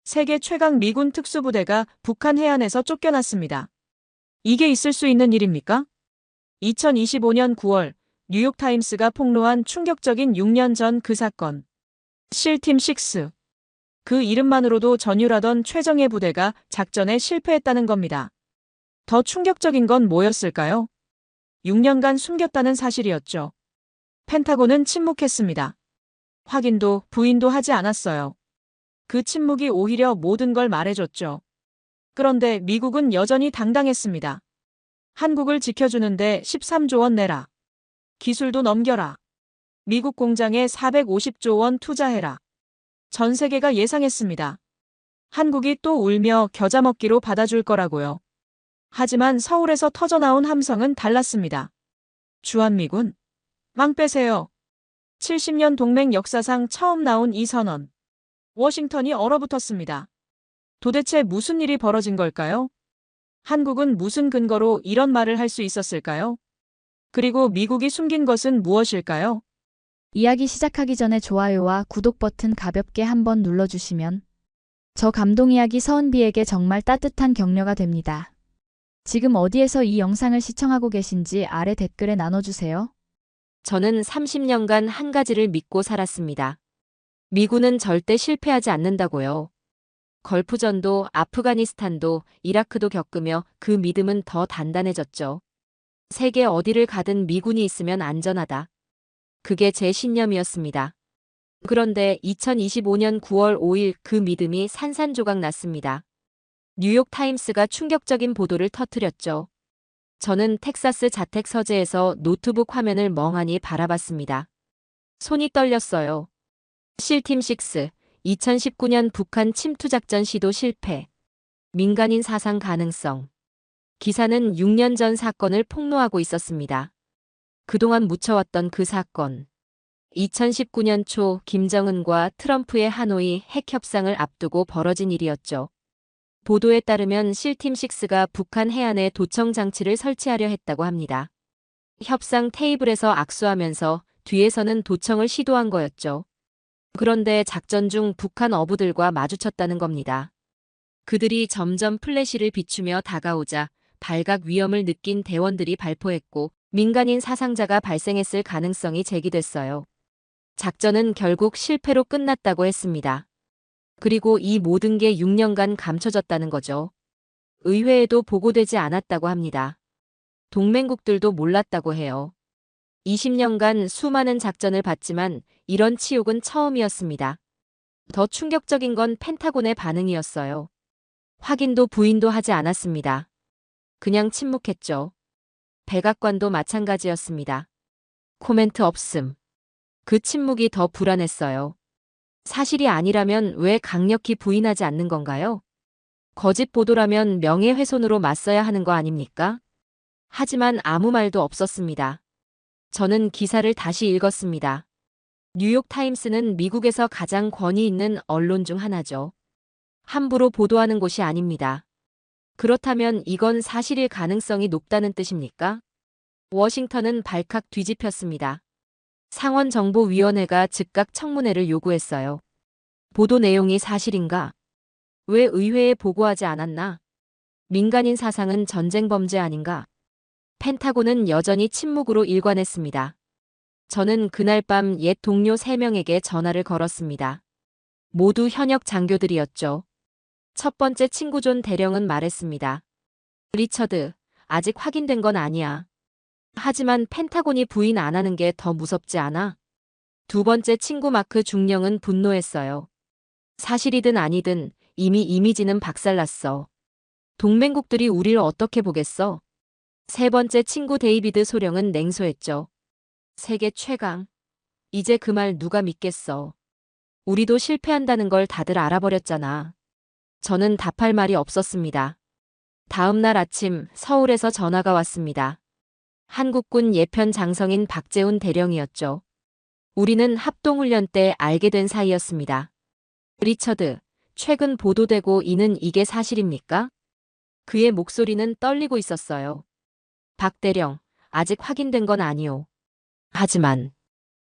세계 최강 미군 특수부대가 북한 해안에서 쫓겨났습니다. 이게 있을 수 있는 일입니까? 2025년 9월 뉴욕타임스가 폭로한 충격적인 6년 전 그 사건. 실팀 6. 그 이름만으로도 전율하던 최정예 부대가 작전에 실패했다는 겁니다. 더 충격적인 건 뭐였을까요? 6년간 숨겼다는 사실이었죠. 펜타곤은 침묵했습니다. 확인도 부인도 하지 않았어요. 그 침묵이 오히려 모든 걸 말해줬죠. 그런데 미국은 여전히 당당했습니다. 한국을 지켜주는데 13조 원 내라. 기술도 넘겨라. 미국 공장에 450조 원 투자해라. 전 세계가 예상했습니다. 한국이 또 울며 겨자 먹기로 받아줄 거라고요. 하지만 서울에서 터져나온 함성은 달랐습니다. 주한미군, 망 빼세요. 70년 동맹 역사상 처음 나온 이 선언. 워싱턴이 얼어붙었습니다. 도대체 무슨 일이 벌어진 걸까요? 한국은 무슨 근거로 이런 말을 할 수 있었을까요? 그리고 미국이 숨긴 것은 무엇일까요? 이야기 시작하기 전에 좋아요와 구독 버튼 가볍게 한번 눌러주시면 저 감동 이야기 서은비에게 정말 따뜻한 격려가 됩니다. 지금 어디에서 이 영상을 시청하고 계신지 아래 댓글에 나눠주세요. 저는 30년간 한 가지를 믿고 살았습니다. 미군은 절대 실패하지 않는다고요. 걸프전도 아프가니스탄도 이라크도 겪으며 그 믿음은 더 단단해졌죠. 세계 어디를 가든 미군이 있으면 안전하다. 그게 제 신념이었습니다. 그런데 2025년 9월 5일 그 믿음이 산산조각 났습니다. 뉴욕타임스가 충격적인 보도를 터뜨렸죠. 저는 텍사스 자택 서재에서 노트북 화면을 멍하니 바라봤습니다. 손이 떨렸어요. 실팀 6, 2019년 북한 침투작전 시도 실패. 민간인 사상 가능성. 기사는 6년 전 사건을 폭로하고 있었습니다. 그동안 묻혀왔던 그 사건. 2019년 초 김정은과 트럼프의 하노이 핵 협상을 앞두고 벌어진 일이었죠. 보도에 따르면 실팀 6가 북한 해안에 도청 장치를 설치하려 했다고 합니다. 협상 테이블에서 악수하면서 뒤에서는 도청을 시도한 거였죠. 그런데 작전 중 북한 어부들과 마주쳤다는 겁니다. 그들이 점점 플래시를 비추며 다가오자 발각 위험을 느낀 대원들이 발포했고 민간인 사상자가 발생했을 가능성이 제기됐어요. 작전은 결국 실패로 끝났다고 했습니다. 그리고 이 모든 게 6년간 감춰졌다는 거죠. 의회에도 보고되지 않았다고 합니다. 동맹국들도 몰랐다고 해요. 20년간 수많은 작전을 봤지만 이런 치욕은 처음이었습니다. 더 충격적인 건 펜타곤의 반응이었어요. 확인도 부인도 하지 않았습니다. 그냥 침묵했죠. 백악관도 마찬가지였습니다. 코멘트 없음. 그 침묵이 더 불안했어요. 사실이 아니라면 왜 강력히 부인하지 않는 건가요? 거짓 보도라면 명예훼손으로 맞서야 하는 거 아닙니까? 하지만 아무 말도 없었습니다. 저는 기사를 다시 읽었습니다. 뉴욕타임스는 미국에서 가장 권위 있는 언론 중 하나죠. 함부로 보도하는 곳이 아닙니다. 그렇다면 이건 사실일 가능성이 높다는 뜻입니까? 워싱턴은 발칵 뒤집혔습니다. 상원정보위원회가 즉각 청문회를 요구했어요. 보도 내용이 사실인가? 왜 의회에 보고하지 않았나? 민간인 사상은 전쟁 범죄 아닌가? 펜타곤은 여전히 침묵으로 일관했습니다. 저는 그날 밤 옛 동료 3명에게 전화를 걸었습니다. 모두 현역 장교들이었죠. 첫 번째 친구 존 대령은 말했습니다. 리처드, 아직 확인된 건 아니야. 하지만 펜타곤이 부인 안 하는 게 더 무섭지 않아? 두 번째 친구 마크 중령은 분노했어요. 사실이든 아니든 이미 이미지는 박살났어. 동맹국들이 우리를 어떻게 보겠어? 세 번째 친구 데이비드 소령은 냉소했죠. 세계 최강. 이제 그 말 누가 믿겠어. 우리도 실패한다는 걸 다들 알아버렸잖아. 저는 답할 말이 없었습니다. 다음 날 아침 서울에서 전화가 왔습니다. 한국군 예편 장성인 박재훈 대령이었죠. 우리는 합동훈련 때 알게 된 사이였습니다. 리처드, 최근 보도되고 있는 이게 사실입니까? 그의 목소리는 떨리고 있었어요. 박 대령, 아직 확인된 건 아니오.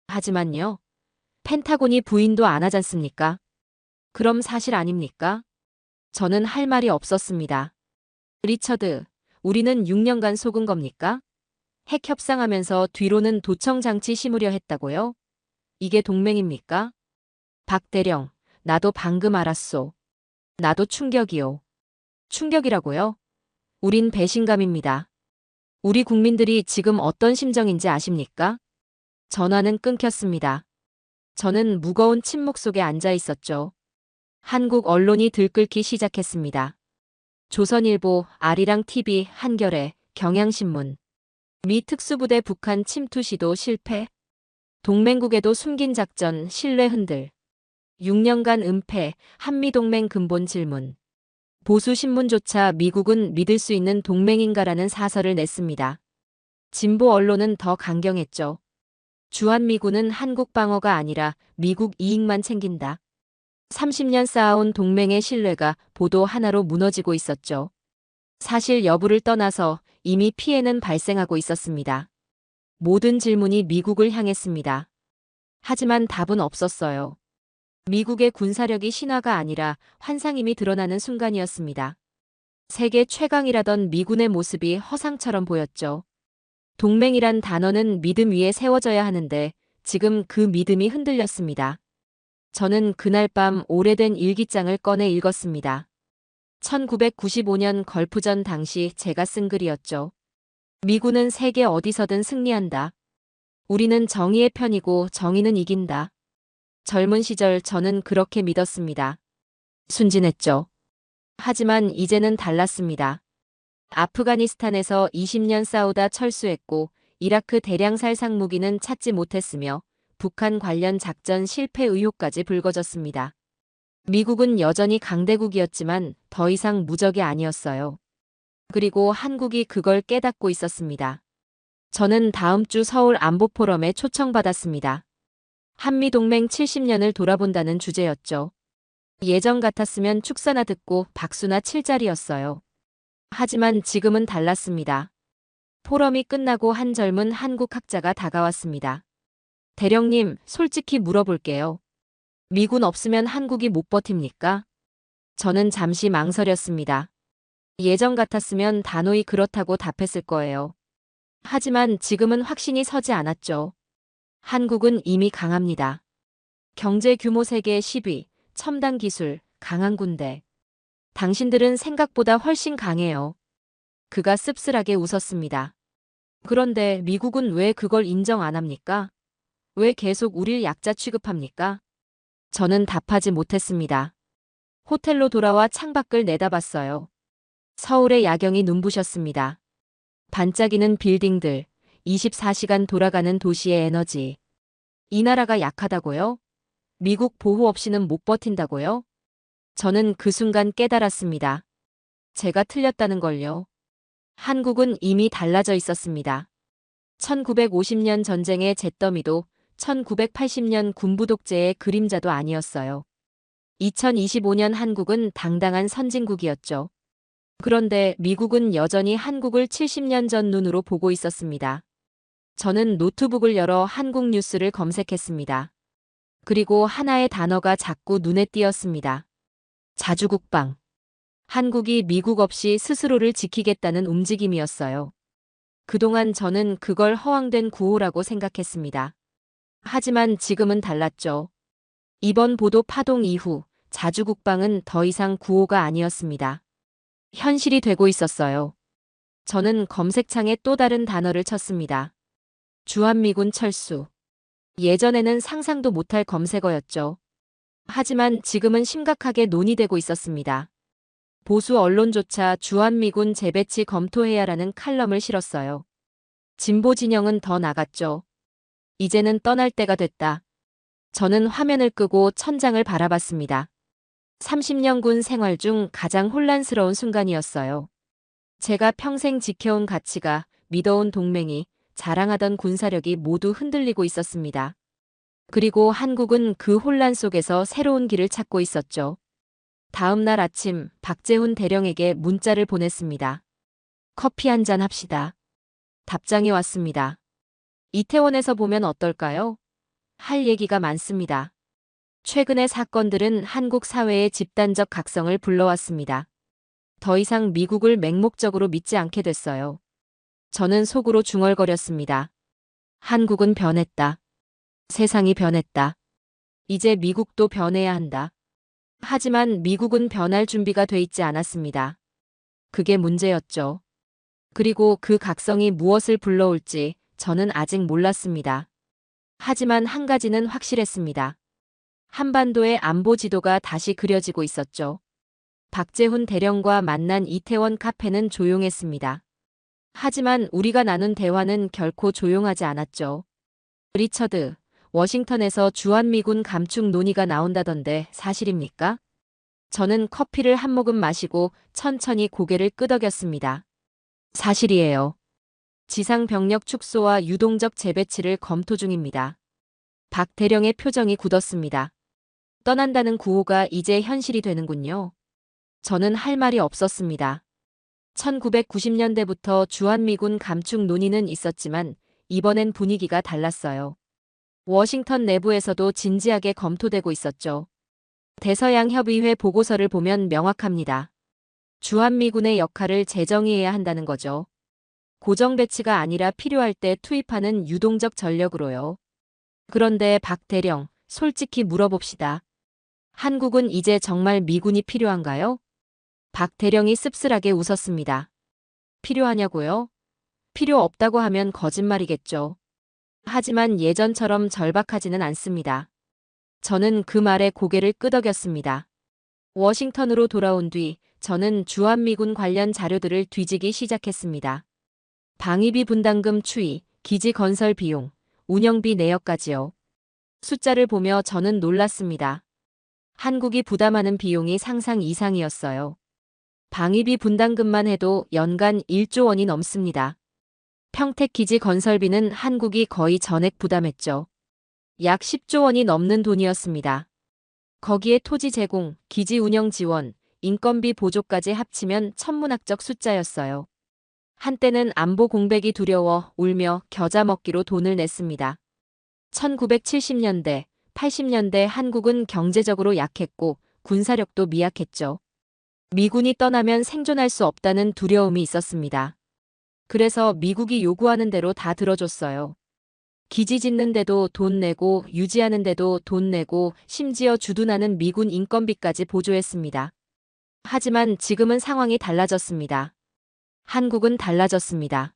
하지만요. 펜타곤이 부인도 안 하잖습니까? 그럼 사실 아닙니까? 저는 할 말이 없었습니다. 리처드, 우리는 6년간 속은 겁니까? 핵 협상하면서 뒤로는 도청 장치 심으려 했다고요? 이게 동맹입니까? 박 대령, 나도 방금 알았소. 나도 충격이요. 충격이라고요? 우린 배신감입니다. 우리 국민들이 지금 어떤 심정인지 아십니까? 전화는 끊겼습니다. 저는 무거운 침묵 속에 앉아 있었죠. 한국 언론이 들끓기 시작했습니다. 조선일보, 아리랑 TV, 한겨레, 경향신문. 미 특수부대 북한 침투 시도 실패. 동맹국에도 숨긴 작전 신뢰 흔들. 6년간 은폐, 한미동맹 근본 질문. 보수 신문조차 미국은 믿을 수 있는 동맹인가라는 사설을 냈습니다. 진보 언론은 더 강경했죠. 주한미군은 한국 방어가 아니라 미국 이익만 챙긴다. 30년 쌓아온 동맹의 신뢰가 보도 하나로 무너지고 있었죠. 사실 여부를 떠나서 이미 피해는 발생하고 있었습니다. 모든 질문이 미국을 향했습니다. 하지만 답은 없었어요. 미국의 군사력이 신화가 아니라 환상임이 드러나는 순간이었습니다. 세계 최강이라던 미군의 모습이 허상처럼 보였죠. 동맹이란 단어는 믿음 위에 세워져야 하는데 지금 그 믿음이 흔들렸습니다. 저는 그날 밤 오래된 일기장을 꺼내 읽었습니다. 1995년 걸프전 당시 제가 쓴 글이었죠. 미군은 세계 어디서든 승리한다. 우리는 정의의 편이고 정의는 이긴다. 젊은 시절 저는 그렇게 믿었습니다. 순진했죠. 하지만 이제는 달랐습니다. 아프가니스탄에서 20년 싸우다 철수했고 이라크 대량살 상무기는 찾지 못했으며 북한 관련 작전 실패 의혹까지 불거졌습니다. 미국은 여전히 강대국이었지만 더 이상 무적이 아니었어요. 그리고 한국이 그걸 깨닫고 있었습니다. 저는 다음 주 서울 안보포럼에 초청받았습니다. 한미동맹 70년을 돌아본다는 주제였죠. 예전 같았으면 축사나 듣고 박수나 칠 자리였어요. 하지만 지금은 달랐습니다. 포럼이 끝나고 한 젊은 한국 학자가 다가왔습니다. 대령님, 솔직히 물어볼게요. 미군 없으면 한국이 못 버팁니까? 저는 잠시 망설였습니다. 예전 같았으면 단호히 그렇다고 답했을 거예요. 하지만 지금은 확신이 서지 않았죠. 한국은 이미 강합니다. 경제 규모 세계 10위, 첨단 기술, 강한 군대. 당신들은 생각보다 훨씬 강해요. 그가 씁쓸하게 웃었습니다. 그런데 미국은 왜 그걸 인정 안 합니까? 왜 계속 우릴 약자 취급합니까? 저는 답하지 못했습니다. 호텔로 돌아와 창밖을 내다봤어요. 서울의 야경이 눈부셨습니다. 반짝이는 빌딩들, 24시간 돌아가는 도시의 에너지. 이 나라가 약하다고요? 미국 보호 없이는 못 버틴다고요? 저는 그 순간 깨달았습니다. 제가 틀렸다는 걸요. 한국은 이미 달라져 있었습니다. 1950년 전쟁의 잿더미도 1980년 군부 독재의 그림자도 아니었어요. 2025년 한국은 당당한 선진국이었죠. 그런데 미국은 여전히 한국을 70년 전 눈으로 보고 있었습니다. 저는 노트북을 열어 한국 뉴스를 검색했습니다. 그리고 하나의 단어가 자꾸 눈에 띄었습니다. 자주국방. 한국이 미국 없이 스스로를 지키겠다는 움직임이었어요. 그동안 저는 그걸 허황된 구호라고 생각했습니다. 하지만 지금은 달랐죠. 이번 보도 파동 이후 자주국방은 더 이상 구호가 아니었습니다. 현실이 되고 있었어요. 저는 검색창에 또 다른 단어를 쳤습니다. 주한미군 철수. 예전에는 상상도 못할 검색어였죠. 하지만 지금은 심각하게 논의되고 있었습니다. 보수 언론조차 주한미군 재배치 검토해야라는 칼럼을 실었어요. 진보 진영은 더 나갔죠. 이제는 떠날 때가 됐다. 저는 화면을 끄고 천장을 바라봤습니다. 30년 군 생활 중 가장 혼란스러운 순간이었어요. 제가 평생 지켜온 가치가, 믿어온 동맹이, 자랑하던 군사력이 모두 흔들리고 있었습니다. 그리고 한국은 그 혼란 속에서 새로운 길을 찾고 있었죠. 다음 날 아침 박재훈 대령에게 문자를 보냈습니다. 커피 한잔 합시다. 답장이 왔습니다. 이태원에서 보면 어떨까요? 할 얘기가 많습니다. 최근의 사건들은 한국 사회의 집단적 각성을 불러왔습니다. 더 이상 미국을 맹목적으로 믿지 않게 됐어요. 저는 속으로 중얼거렸습니다. 한국은 변했다. 세상이 변했다. 이제 미국도 변해야 한다. 하지만 미국은 변할 준비가 돼 있지 않았습니다. 그게 문제였죠. 그리고 그 각성이 무엇을 불러올지 저는 아직 몰랐습니다. 하지만 한 가지는 확실했습니다. 한반도의 안보 지도가 다시 그려지고 있었죠. 박재훈 대령과 만난 이태원 카페는 조용했습니다. 하지만 우리가 나눈 대화는 결코 조용하지 않았죠. 리처드, 워싱턴에서 주한미군 감축 논의가 나온다던데 사실입니까? 저는 커피를 한 모금 마시고 천천히 고개를 끄덕였습니다. 사실이에요. 지상 병력 축소와 유동적 재배치를 검토 중입니다. 박 대령의 표정이 굳었습니다. 떠난다는 구호가 이제 현실이 되는군요. 저는 할 말이 없었습니다. 1990년대부터 주한미군 감축 논의는 있었지만 이번엔 분위기가 달랐어요. 워싱턴 내부에서도 진지하게 검토되고 있었죠. 대서양 협의회 보고서를 보면 명확합니다. 주한미군의 역할을 재정의해야 한다는 거죠. 고정 배치가 아니라 필요할 때 투입하는 유동적 전력으로요. 그런데 박 대령, 솔직히 물어봅시다. 한국은 이제 정말 미군이 필요한가요? 박 대령이 씁쓸하게 웃었습니다. 필요하냐고요? 필요 없다고 하면 거짓말이겠죠. 하지만 예전처럼 절박하지는 않습니다. 저는 그 말에 고개를 끄덕였습니다. 워싱턴으로 돌아온 뒤 저는 주한미군 관련 자료들을 뒤지기 시작했습니다. 방위비 분담금 추이, 기지 건설 비용, 운영비 내역까지요. 숫자를 보며 저는 놀랐습니다. 한국이 부담하는 비용이 상상 이상이었어요. 방위비 분담금만 해도 연간 1조 원이 넘습니다. 평택 기지 건설비는 한국이 거의 전액 부담했죠. 약 10조 원이 넘는 돈이었습니다. 거기에 토지 제공, 기지 운영 지원, 인건비 보조까지 합치면 천문학적 숫자였어요. 한때는 안보 공백이 두려워 울며 겨자 먹기로 돈을 냈습니다. 1970년대, 80년대 한국은 경제적으로 약했고 군사력도 미약했죠. 미군이 떠나면 생존할 수 없다는 두려움이 있었습니다. 그래서 미국이 요구하는 대로 다 들어줬어요. 기지 짓는데도 돈 내고 유지하는데도 돈 내고 심지어 주둔하는 미군 인건비까지 보조했습니다. 하지만 지금은 상황이 달라졌습니다. 한국은 달라졌습니다.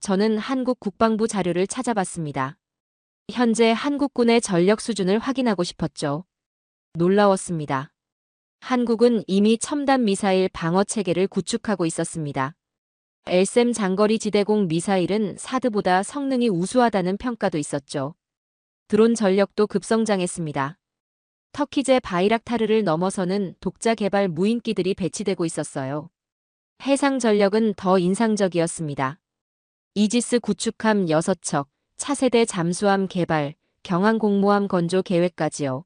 저는 한국 국방부 자료를 찾아봤습니다. 현재 한국군의 전력 수준을 확인하고 싶었죠. 놀라웠습니다. 한국은 이미 첨단 미사일 방어 체계를 구축하고 있었습니다. LSAM 장거리 지대공 미사일은 사드보다 성능이 우수하다는 평가도 있었죠. 드론 전력도 급성장했습니다. 터키제 바이락타르를 넘어서는 독자 개발 무인기들이 배치되고 있었어요. 해상 전력은 더 인상적이었습니다. 이지스 구축함 6척, 차세대 잠수함 개발, 경항 공모함 건조 계획까지요.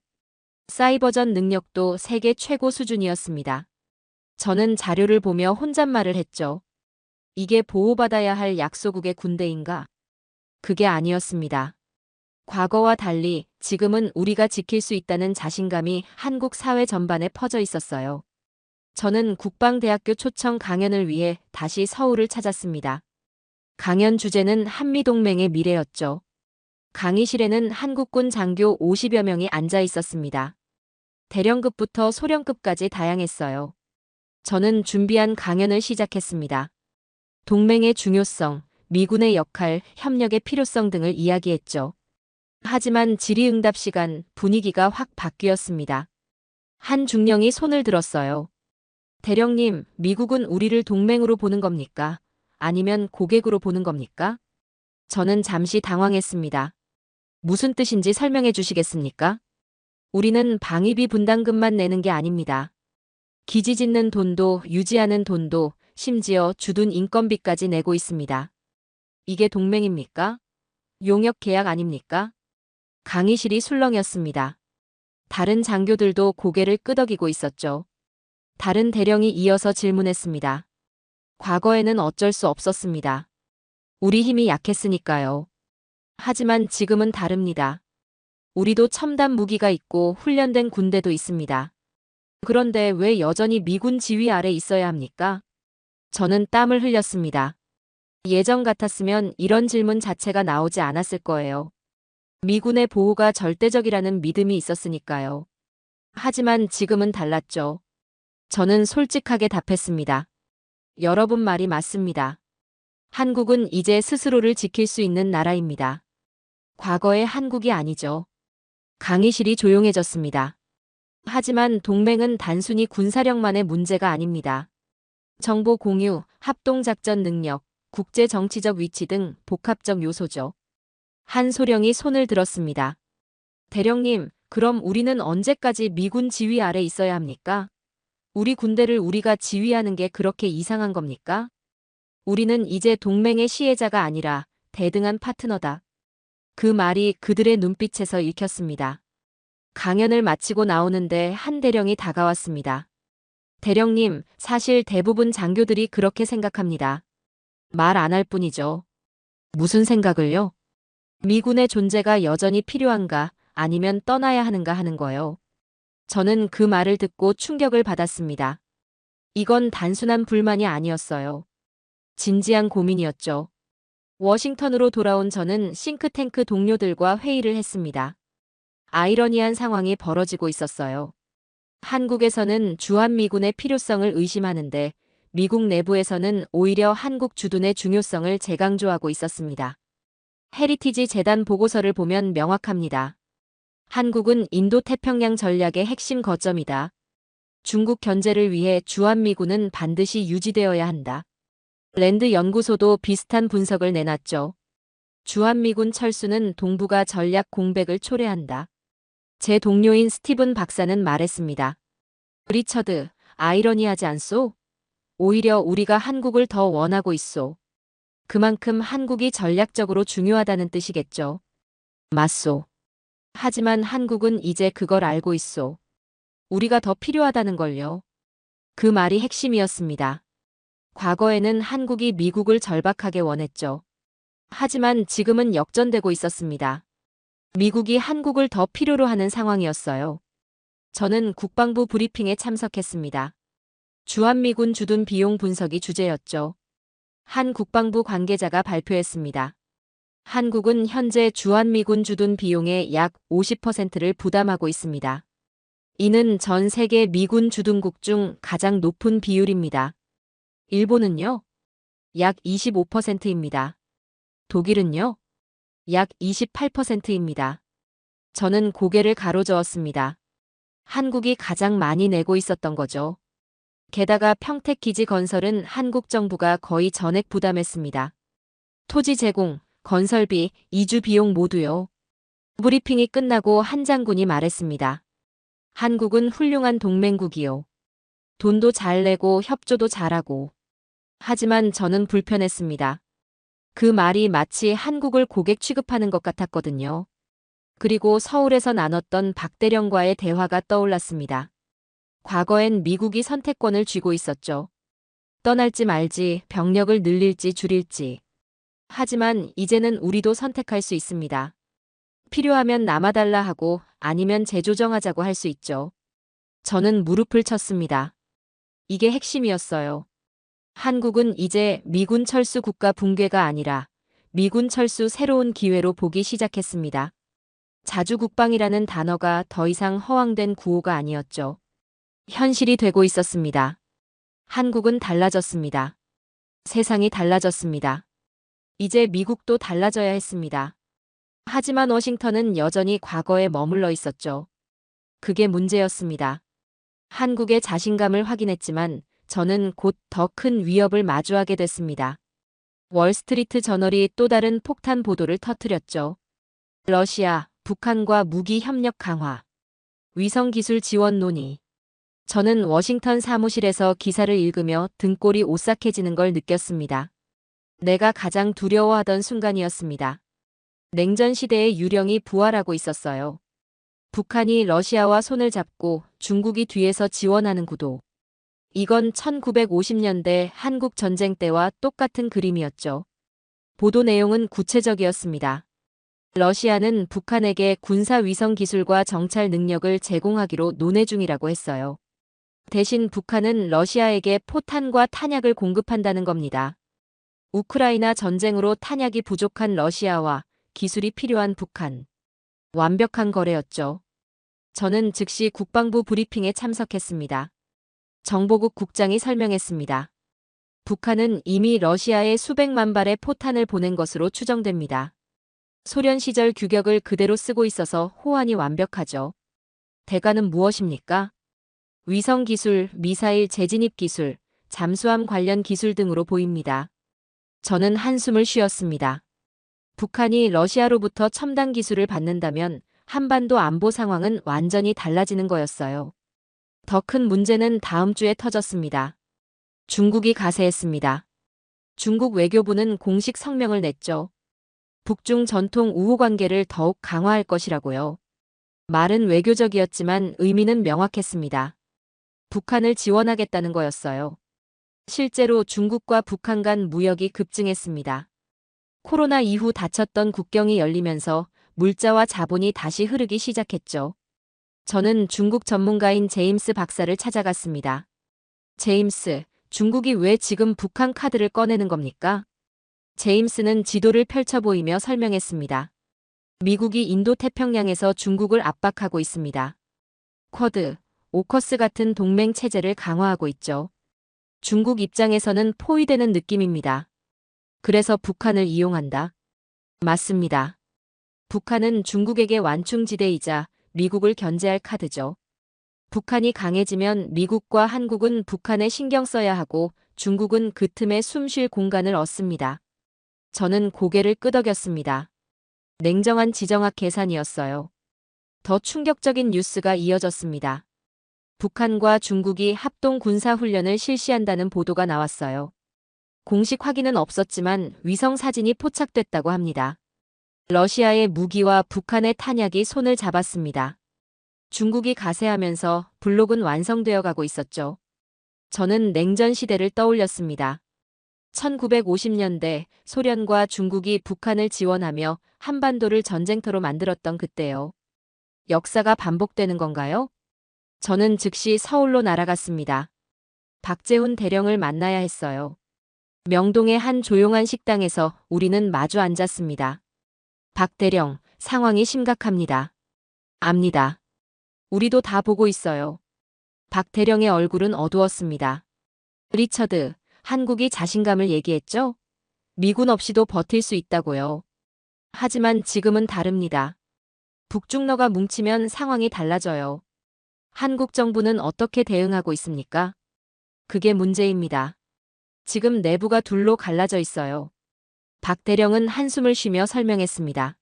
사이버전 능력도 세계 최고 수준이었습니다. 저는 자료를 보며 혼잣말을 했죠. 이게 보호받아야 할 약소국의 군대인가? 그게 아니었습니다. 과거와 달리 지금은 우리가 지킬 수 있다는 자신감이 한국 사회 전반에 퍼져 있었어요. 저는 국방대학교 초청 강연을 위해 다시 서울을 찾았습니다. 강연 주제는 한미동맹의 미래였죠. 강의실에는 한국군 장교 50여 명이 앉아 있었습니다. 대령급부터 소령급까지 다양했어요. 저는 준비한 강연을 시작했습니다. 동맹의 중요성, 미군의 역할, 협력의 필요성 등을 이야기했죠. 하지만 질의응답 시간 분위기가 확 바뀌었습니다. 한 중령이 손을 들었어요. 대령님, 미국은 우리를 동맹으로 보는 겁니까? 아니면 고객으로 보는 겁니까? 저는 잠시 당황했습니다. 무슨 뜻인지 설명해 주시겠습니까? 우리는 방위비 분담금만 내는 게 아닙니다. 기지 짓는 돈도 유지하는 돈도 심지어 주둔 인건비까지 내고 있습니다. 이게 동맹입니까? 용역 계약 아닙니까? 강의실이 술렁였습니다. 다른 장교들도 고개를 끄덕이고 있었죠. 다른 대령이 이어서 질문했습니다. 과거에는 어쩔 수 없었습니다. 우리 힘이 약했으니까요. 하지만 지금은 다릅니다. 우리도 첨단 무기가 있고 훈련된 군대도 있습니다. 그런데 왜 여전히 미군 지휘 아래 있어야 합니까? 저는 땀을 흘렸습니다. 예전 같았으면 이런 질문 자체가 나오지 않았을 거예요. 미군의 보호가 절대적이라는 믿음이 있었으니까요. 하지만 지금은 달랐죠. 저는 솔직하게 답했습니다. 여러분 말이 맞습니다. 한국은 이제 스스로를 지킬 수 있는 나라입니다. 과거의 한국이 아니죠. 강의실이 조용해졌습니다. 하지만 동맹은 단순히 군사력만의 문제가 아닙니다. 정보 공유, 합동작전 능력, 국제 정치적 위치 등 복합적 요소죠. 한소령이 손을 들었습니다. 대령님, 그럼 우리는 언제까지 미군 지휘 아래 있어야 합니까? 우리 군대를 우리가 지휘하는 게 그렇게 이상한 겁니까? 우리는 이제 동맹의 시혜자가 아니라 대등한 파트너다. 그 말이 그들의 눈빛에서 읽혔습니다. 강연을 마치고 나오는데 한 대령이 다가왔습니다. 대령님, 사실 대부분 장교들이 그렇게 생각합니다. 말 안 할 뿐이죠. 무슨 생각을요? 미군의 존재가 여전히 필요한가, 아니면 떠나야 하는가 하는 거요. 저는 그 말을 듣고 충격을 받았습니다. 이건 단순한 불만이 아니었어요. 진지한 고민이었죠. 워싱턴으로 돌아온 저는 싱크탱크 동료들과 회의를 했습니다. 아이러니한 상황이 벌어지고 있었어요. 한국에서는 주한미군의 필요성을 의심하는데 미국 내부에서는 오히려 한국 주둔의 중요성을 재강조하고 있었습니다. 헤리티지 재단 보고서를 보면 명확합니다. 한국은 인도태평양 전략의 핵심 거점이다. 중국 견제를 위해 주한미군은 반드시 유지되어야 한다. 랜드 연구소도 비슷한 분석을 내놨죠. 주한미군 철수는 동북아 전략 공백을 초래한다. 제 동료인 스티븐 박사는 말했습니다. 리처드, 아이러니하지 않소? 오히려 우리가 한국을 더 원하고 있소. 그만큼 한국이 전략적으로 중요하다는 뜻이겠죠. 맞소. 하지만 한국은 이제 그걸 알고 있소. 우리가 더 필요하다는 걸요. 그 말이 핵심이었습니다. 과거에는 한국이 미국을 절박하게 원했죠. 하지만 지금은 역전되고 있었습니다. 미국이 한국을 더 필요로 하는 상황이었어요. 저는 국방부 브리핑에 참석했습니다. 주한미군 주둔 비용 분석이 주제였죠. 한 국방부 관계자가 발표했습니다. 한국은 현재 주한미군 주둔 비용의 약 50%를 부담하고 있습니다. 이는 전 세계 미군 주둔국 중 가장 높은 비율입니다. 일본은요? 약 25%입니다. 독일은요? 약 28%입니다. 저는 고개를 가로저었습니다. 한국이 가장 많이 내고 있었던 거죠. 게다가 평택기지 건설은 한국 정부가 거의 전액 부담했습니다. 토지 제공, 건설비, 이주 비용 모두요. 브리핑이 끝나고 한 장군이 말했습니다. 한국은 훌륭한 동맹국이요. 돈도 잘 내고 협조도 잘하고. 하지만 저는 불편했습니다. 그 말이 마치 한국을 고객 취급하는 것 같았거든요. 그리고 서울에서 나눴던 박대령과의 대화가 떠올랐습니다. 과거엔 미국이 선택권을 쥐고 있었죠. 떠날지 말지, 병력을 늘릴지 줄일지. 하지만 이제는 우리도 선택할 수 있습니다. 필요하면 남아달라 하고 아니면 재조정하자고 할 수 있죠. 저는 무릎을 쳤습니다. 이게 핵심이었어요. 한국은 이제 미군 철수 국가 붕괴가 아니라 미군 철수 새로운 기회로 보기 시작했습니다. 자주국방이라는 단어가 더 이상 허황된 구호가 아니었죠. 현실이 되고 있었습니다. 한국은 달라졌습니다. 세상이 달라졌습니다. 이제 미국도 달라져야 했습니다. 하지만 워싱턴은 여전히 과거에 머물러 있었죠. 그게 문제였습니다. 한국의 자신감을 확인했지만 저는 곧 더 큰 위협을 마주하게 됐습니다. 월스트리트 저널이 또 다른 폭탄 보도를 터뜨렸죠. 러시아, 북한과 무기 협력 강화, 위성기술 지원 논의. 저는 워싱턴 사무실에서 기사를 읽으며 등골이 오싹해지는 걸 느꼈습니다. 내가 가장 두려워하던 순간이었습니다. 냉전 시대의 유령이 부활하고 있었어요. 북한이 러시아와 손을 잡고 중국이 뒤에서 지원하는 구도. 이건 1950년대 한국 전쟁 때와 똑같은 그림이었죠. 보도 내용은 구체적이었습니다. 러시아는 북한에게 군사 위성 기술과 정찰 능력을 제공하기로 논의 중이라고 했어요. 대신 북한은 러시아에게 포탄과 탄약을 공급한다는 겁니다. 우크라이나 전쟁으로 탄약이 부족한 러시아와 기술이 필요한 북한. 완벽한 거래였죠. 저는 즉시 국방부 브리핑에 참석했습니다. 정보국 국장이 설명했습니다. 북한은 이미 러시아에 수백만 발의 포탄을 보낸 것으로 추정됩니다. 소련 시절 규격을 그대로 쓰고 있어서 호환이 완벽하죠. 대가는 무엇입니까? 위성 기술, 미사일 재진입 기술, 잠수함 관련 기술 등으로 보입니다. 저는 한숨을 쉬었습니다. 북한이 러시아로부터 첨단 기술을 받는다면 한반도 안보 상황은 완전히 달라지는 거였어요. 더 큰 문제는 다음 주에 터졌습니다. 중국이 가세했습니다. 중국 외교부는 공식 성명을 냈죠. 북중 전통 우호 관계를 더욱 강화할 것이라고요. 말은 외교적이었지만 의미는 명확했습니다. 북한을 지원하겠다는 거였어요. 실제로 중국과 북한 간 무역이 급증했습니다. 코로나 이후 닫혔던 국경이 열리면서 물자와 자본이 다시 흐르기 시작했죠. 저는 중국 전문가인 제임스 박사를 찾아갔습니다. 제임스, 중국이 왜 지금 북한 카드를 꺼내는 겁니까? 제임스는 지도를 펼쳐 보이며 설명했습니다. 미국이 인도태평양에서 중국을 압박하고 있습니다. 쿼드, 오커스 같은 동맹 체제를 강화하고 있죠. 중국 입장에서는 포위되는 느낌입니다. 그래서 북한을 이용한다. 맞습니다. 북한은 중국에게 완충지대이자 미국을 견제할 카드죠. 북한이 강해지면 미국과 한국은 북한에 신경 써야 하고 중국은 그 틈에 숨 쉴 공간을 얻습니다. 저는 고개를 끄덕였습니다. 냉정한 지정학 계산이었어요. 더 충격적인 뉴스가 이어졌습니다. 북한과 중국이 합동 군사훈련을 실시한다는 보도가 나왔어요. 공식 확인은 없었지만 위성 사진이 포착됐다고 합니다. 러시아의 무기와 북한의 탄약이 손을 잡았습니다. 중국이 가세하면서 블록은 완성되어 가고 있었죠. 저는 냉전 시대를 떠올렸습니다. 1950년대 소련과 중국이 북한을 지원하며 한반도를 전쟁터로 만들었던 그때요. 역사가 반복되는 건가요? 저는 즉시 서울로 날아갔습니다. 박재훈 대령을 만나야 했어요. 명동의 한 조용한 식당에서 우리는 마주 앉았습니다. 박 대령, 상황이 심각합니다. 압니다. 우리도 다 보고 있어요. 박 대령의 얼굴은 어두웠습니다. 리처드, 한국이 자신감을 얘기했죠? 미군 없이도 버틸 수 있다고요. 하지만 지금은 다릅니다. 북중러가 뭉치면 상황이 달라져요. 한국 정부는 어떻게 대응하고 있습니까? 그게 문제입니다. 지금 내부가 둘로 갈라져 있어요. 박 대령은 한숨을 쉬며 설명했습니다.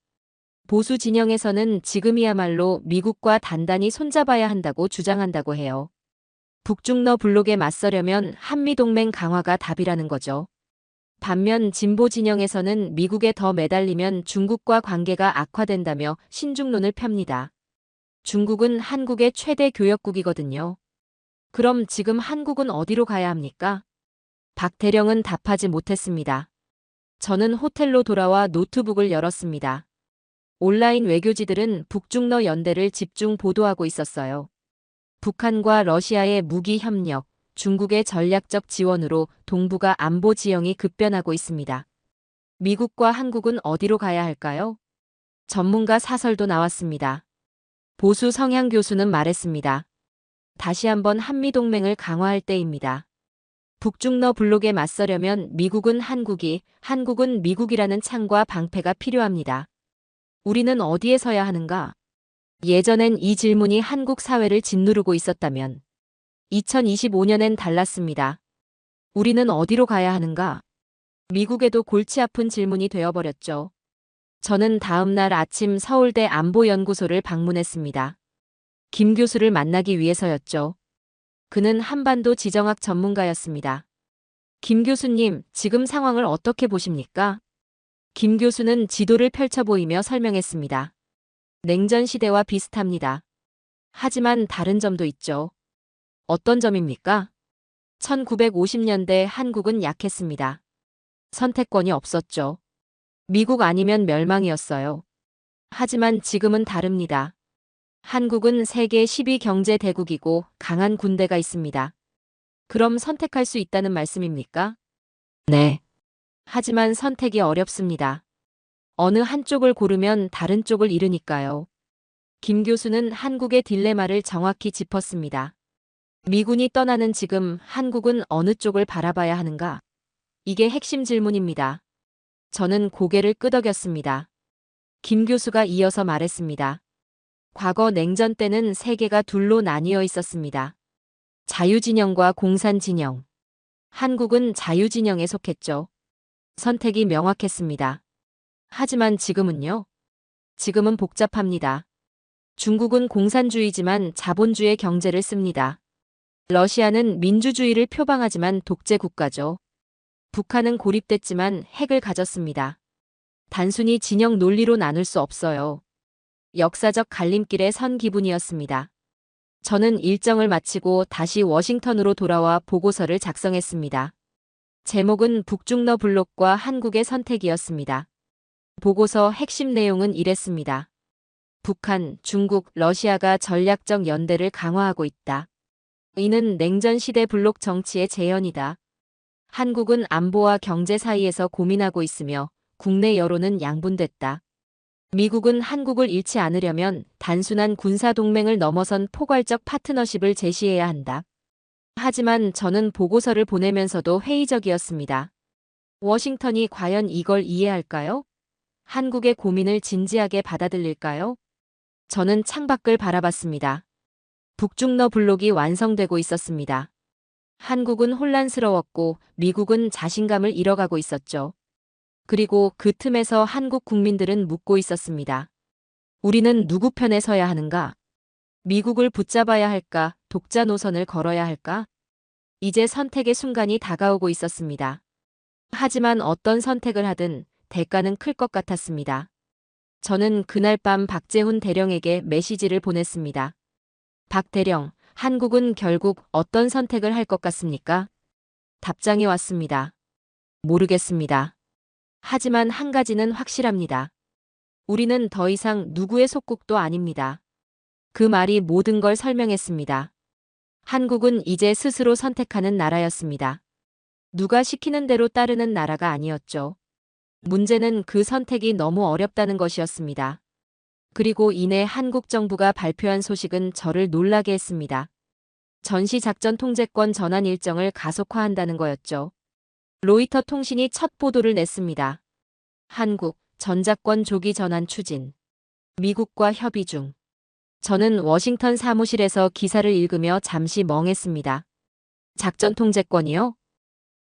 보수 진영에서는 지금이야말로 미국과 단단히 손잡아야 한다고 주장한다고 해요. 북중러 블록에 맞서려면 한미동맹 강화가 답이라는 거죠. 반면 진보 진영에서는 미국에 더 매달리면 중국과 관계가 악화된다며 신중론을 펴니다. 중국은 한국의 최대 교역국이거든요. 그럼 지금 한국은 어디로 가야 합니까? 박 대령은 답하지 못했습니다. 저는 호텔로 돌아와 노트북을 열었습니다. 온라인 외교지들은 북중러 연대를 집중 보도하고 있었어요. 북한과 러시아의 무기 협력, 중국의 전략적 지원으로 동북아 안보 지형이 급변하고 있습니다. 미국과 한국은 어디로 가야 할까요? 전문가 사설도 나왔습니다. 보수 성향 교수는 말했습니다. 다시 한번 한미동맹을 강화할 때입니다. 북중러 블록에 맞서려면 미국은 한국이, 한국은 미국이라는 창과 방패가 필요합니다. 우리는 어디에 서야 하는가? 예전엔 이 질문이 한국 사회를 짓누르고 있었다면 2025년엔 달랐습니다. 우리는 어디로 가야 하는가? 미국에도 골치 아픈 질문이 되어버렸죠. 저는 다음 날 아침 서울대 안보연구소를 방문했습니다. 김 교수를 만나기 위해서였죠. 그는 한반도 지정학 전문가였습니다. 김 교수님, 지금 상황을 어떻게 보십니까? 김 교수는 지도를 펼쳐 보이며 설명했습니다. 냉전 시대와 비슷합니다. 하지만 다른 점도 있죠. 어떤 점입니까? 1950년대 한국은 약했습니다. 선택권이 없었죠. 미국 아니면 멸망이었어요. 하지만 지금은 다릅니다. 한국은 세계 10위 경제 대국이고 강한 군대가 있습니다. 그럼 선택할 수 있다는 말씀입니까? 네. 하지만 선택이 어렵습니다. 어느 한쪽을 고르면 다른 쪽을 잃으니까요. 김 교수는 한국의 딜레마를 정확히 짚었습니다. 미군이 떠나는 지금 한국은 어느 쪽을 바라봐야 하는가? 이게 핵심 질문입니다. 저는 고개를 끄덕였습니다. 김 교수가 이어서 말했습니다. 과거 냉전 때는 세계가 둘로 나뉘어 있었습니다. 자유진영과 공산진영. 한국은 자유진영에 속했죠. 선택이 명확했습니다. 하지만 지금은요? 지금은 복잡합니다. 중국은 공산주의지만 자본주의 경제를 씁니다. 러시아는 민주주의를 표방하지만 독재 국가죠. 북한은 고립됐지만 핵을 가졌습니다. 단순히 진영 논리로 나눌 수 없어요. 역사적 갈림길에 선 기분이었습니다. 저는 일정을 마치고 다시 워싱턴으로 돌아와 보고서를 작성했습니다. 제목은 북중러 블록과 한국의 선택이었습니다. 보고서 핵심 내용은 이랬습니다. 북한, 중국, 러시아가 전략적 연대를 강화하고 있다. 이는 냉전 시대 블록 정치의 재현이다. 한국은 안보와 경제 사이에서 고민하고 있으며 국내 여론은 양분됐다. 미국은 한국을 잃지 않으려면 단순한 군사동맹을 넘어선 포괄적 파트너십을 제시해야 한다. 하지만 저는 보고서를 보내면서도 회의적이었습니다. 워싱턴이 과연 이걸 이해할까요? 한국의 고민을 진지하게 받아들일까요? 저는 창밖을 바라봤습니다. 북중러 블록이 완성되고 있었습니다. 한국은 혼란스러웠고 미국은 자신감을 잃어가고 있었죠. 그리고 그 틈에서 한국 국민들은 묻고 있었습니다. 우리는 누구 편에 서야 하는가? 미국을 붙잡아야 할까? 독자 노선을 걸어야 할까? 이제 선택의 순간이 다가오고 있었습니다. 하지만 어떤 선택을 하든 대가는 클 것 같았습니다. 저는 그날 밤 박재훈 대령에게 메시지를 보냈습니다. 박 대령, 한국은 결국 어떤 선택을 할 것 같습니까? 답장이 왔습니다. 모르겠습니다. 하지만 한 가지는 확실합니다. 우리는 더 이상 누구의 속국도 아닙니다. 그 말이 모든 걸 설명했습니다. 한국은 이제 스스로 선택하는 나라였습니다. 누가 시키는 대로 따르는 나라가 아니었죠. 문제는 그 선택이 너무 어렵다는 것이었습니다. 그리고 이내 한국 정부가 발표한 소식은 저를 놀라게 했습니다. 전시작전 통제권 전환 일정을 가속화한다는 거였죠. 로이터 통신이 첫 보도를 냈습니다. 한국, 전자권 조기 전환 추진. 미국과 협의 중. 저는 워싱턴 사무실에서 기사를 읽으며 잠시 멍했습니다. 작전 통제권이요?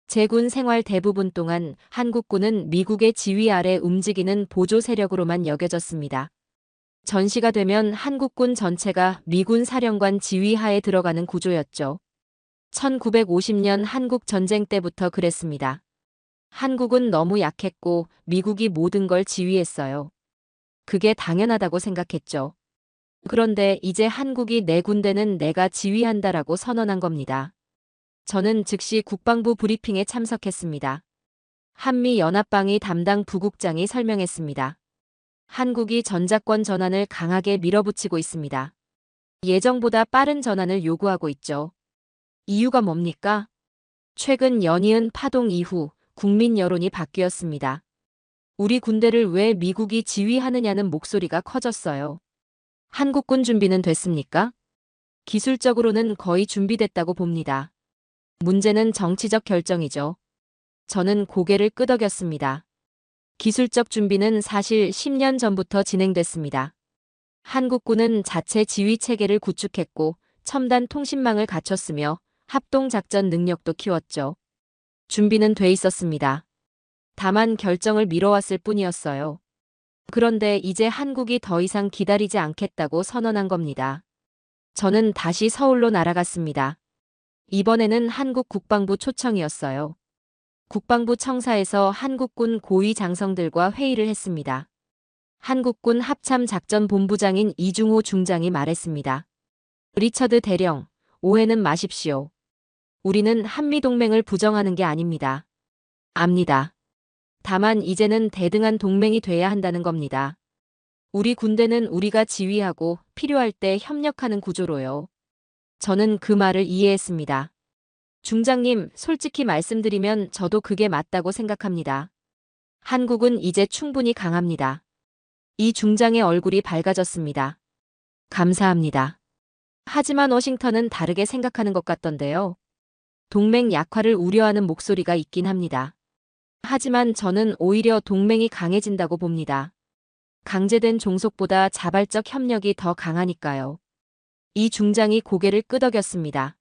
제군 생활 대부분 동안 한국군은 미국의 지휘 아래 움직이는 보조 세력으로만 여겨졌습니다. 전시가 되면 한국군 전체가 미군 사령관 지휘 하에 들어가는 구조였죠. 1950년 한국 전쟁 때부터 그랬습니다. 한국은 너무 약했고 미국이 모든 걸 지휘했어요. 그게 당연하다고 생각했죠. 그런데 이제 한국이 내 군대는 내가 지휘한다라고 선언한 겁니다. 저는 즉시 국방부 브리핑에 참석했습니다. 한미연합방위 담당 부국장이 설명했습니다. 한국이 전자권 전환을 강하게 밀어붙이고 있습니다. 예정보다 빠른 전환을 요구하고 있죠. 이유가 뭡니까? 최근 연이은 파동 이후 국민 여론이 바뀌었습니다. 우리 군대를 왜 미국이 지휘하느냐는 목소리가 커졌어요. 한국군 준비는 됐습니까? 기술적으로는 거의 준비됐다고 봅니다. 문제는 정치적 결정이죠. 저는 고개를 끄덕였습니다. 기술적 준비는 사실 10년 전부터 진행됐습니다. 한국군은 자체 지휘 체계를 구축했고 첨단 통신망을 갖췄으며 합동작전 능력도 키웠죠. 준비는 돼 있었습니다. 다만 결정을 미뤄왔을 뿐이었어요. 그런데 이제 한국이 더 이상 기다리지 않겠다고 선언한 겁니다. 저는 다시 서울로 날아갔습니다. 이번에는 한국 국방부 초청이었어요. 국방부 청사에서 한국군 고위 장성들과 회의를 했습니다. 한국군 합참작전본부장인 이중호 중장이 말했습니다. 리처드 대령, 오해는 마십시오. 우리는 한미동맹을 부정하는 게 아닙니다. 압니다. 다만 이제는 대등한 동맹이 돼야 한다는 겁니다. 우리 군대는 우리가 지휘하고 필요할 때 협력하는 구조로요. 저는 그 말을 이해했습니다. 중장님, 솔직히 말씀드리면 저도 그게 맞다고 생각합니다. 한국은 이제 충분히 강합니다. 이 중장의 얼굴이 밝아졌습니다. 감사합니다. 하지만 워싱턴은 다르게 생각하는 것 같던데요. 동맹 약화를 우려하는 목소리가 있긴 합니다. 하지만 저는 오히려 동맹이 강해진다고 봅니다. 강제된 종속보다 자발적 협력이 더 강하니까요. 이 중장이 고개를 끄덕였습니다.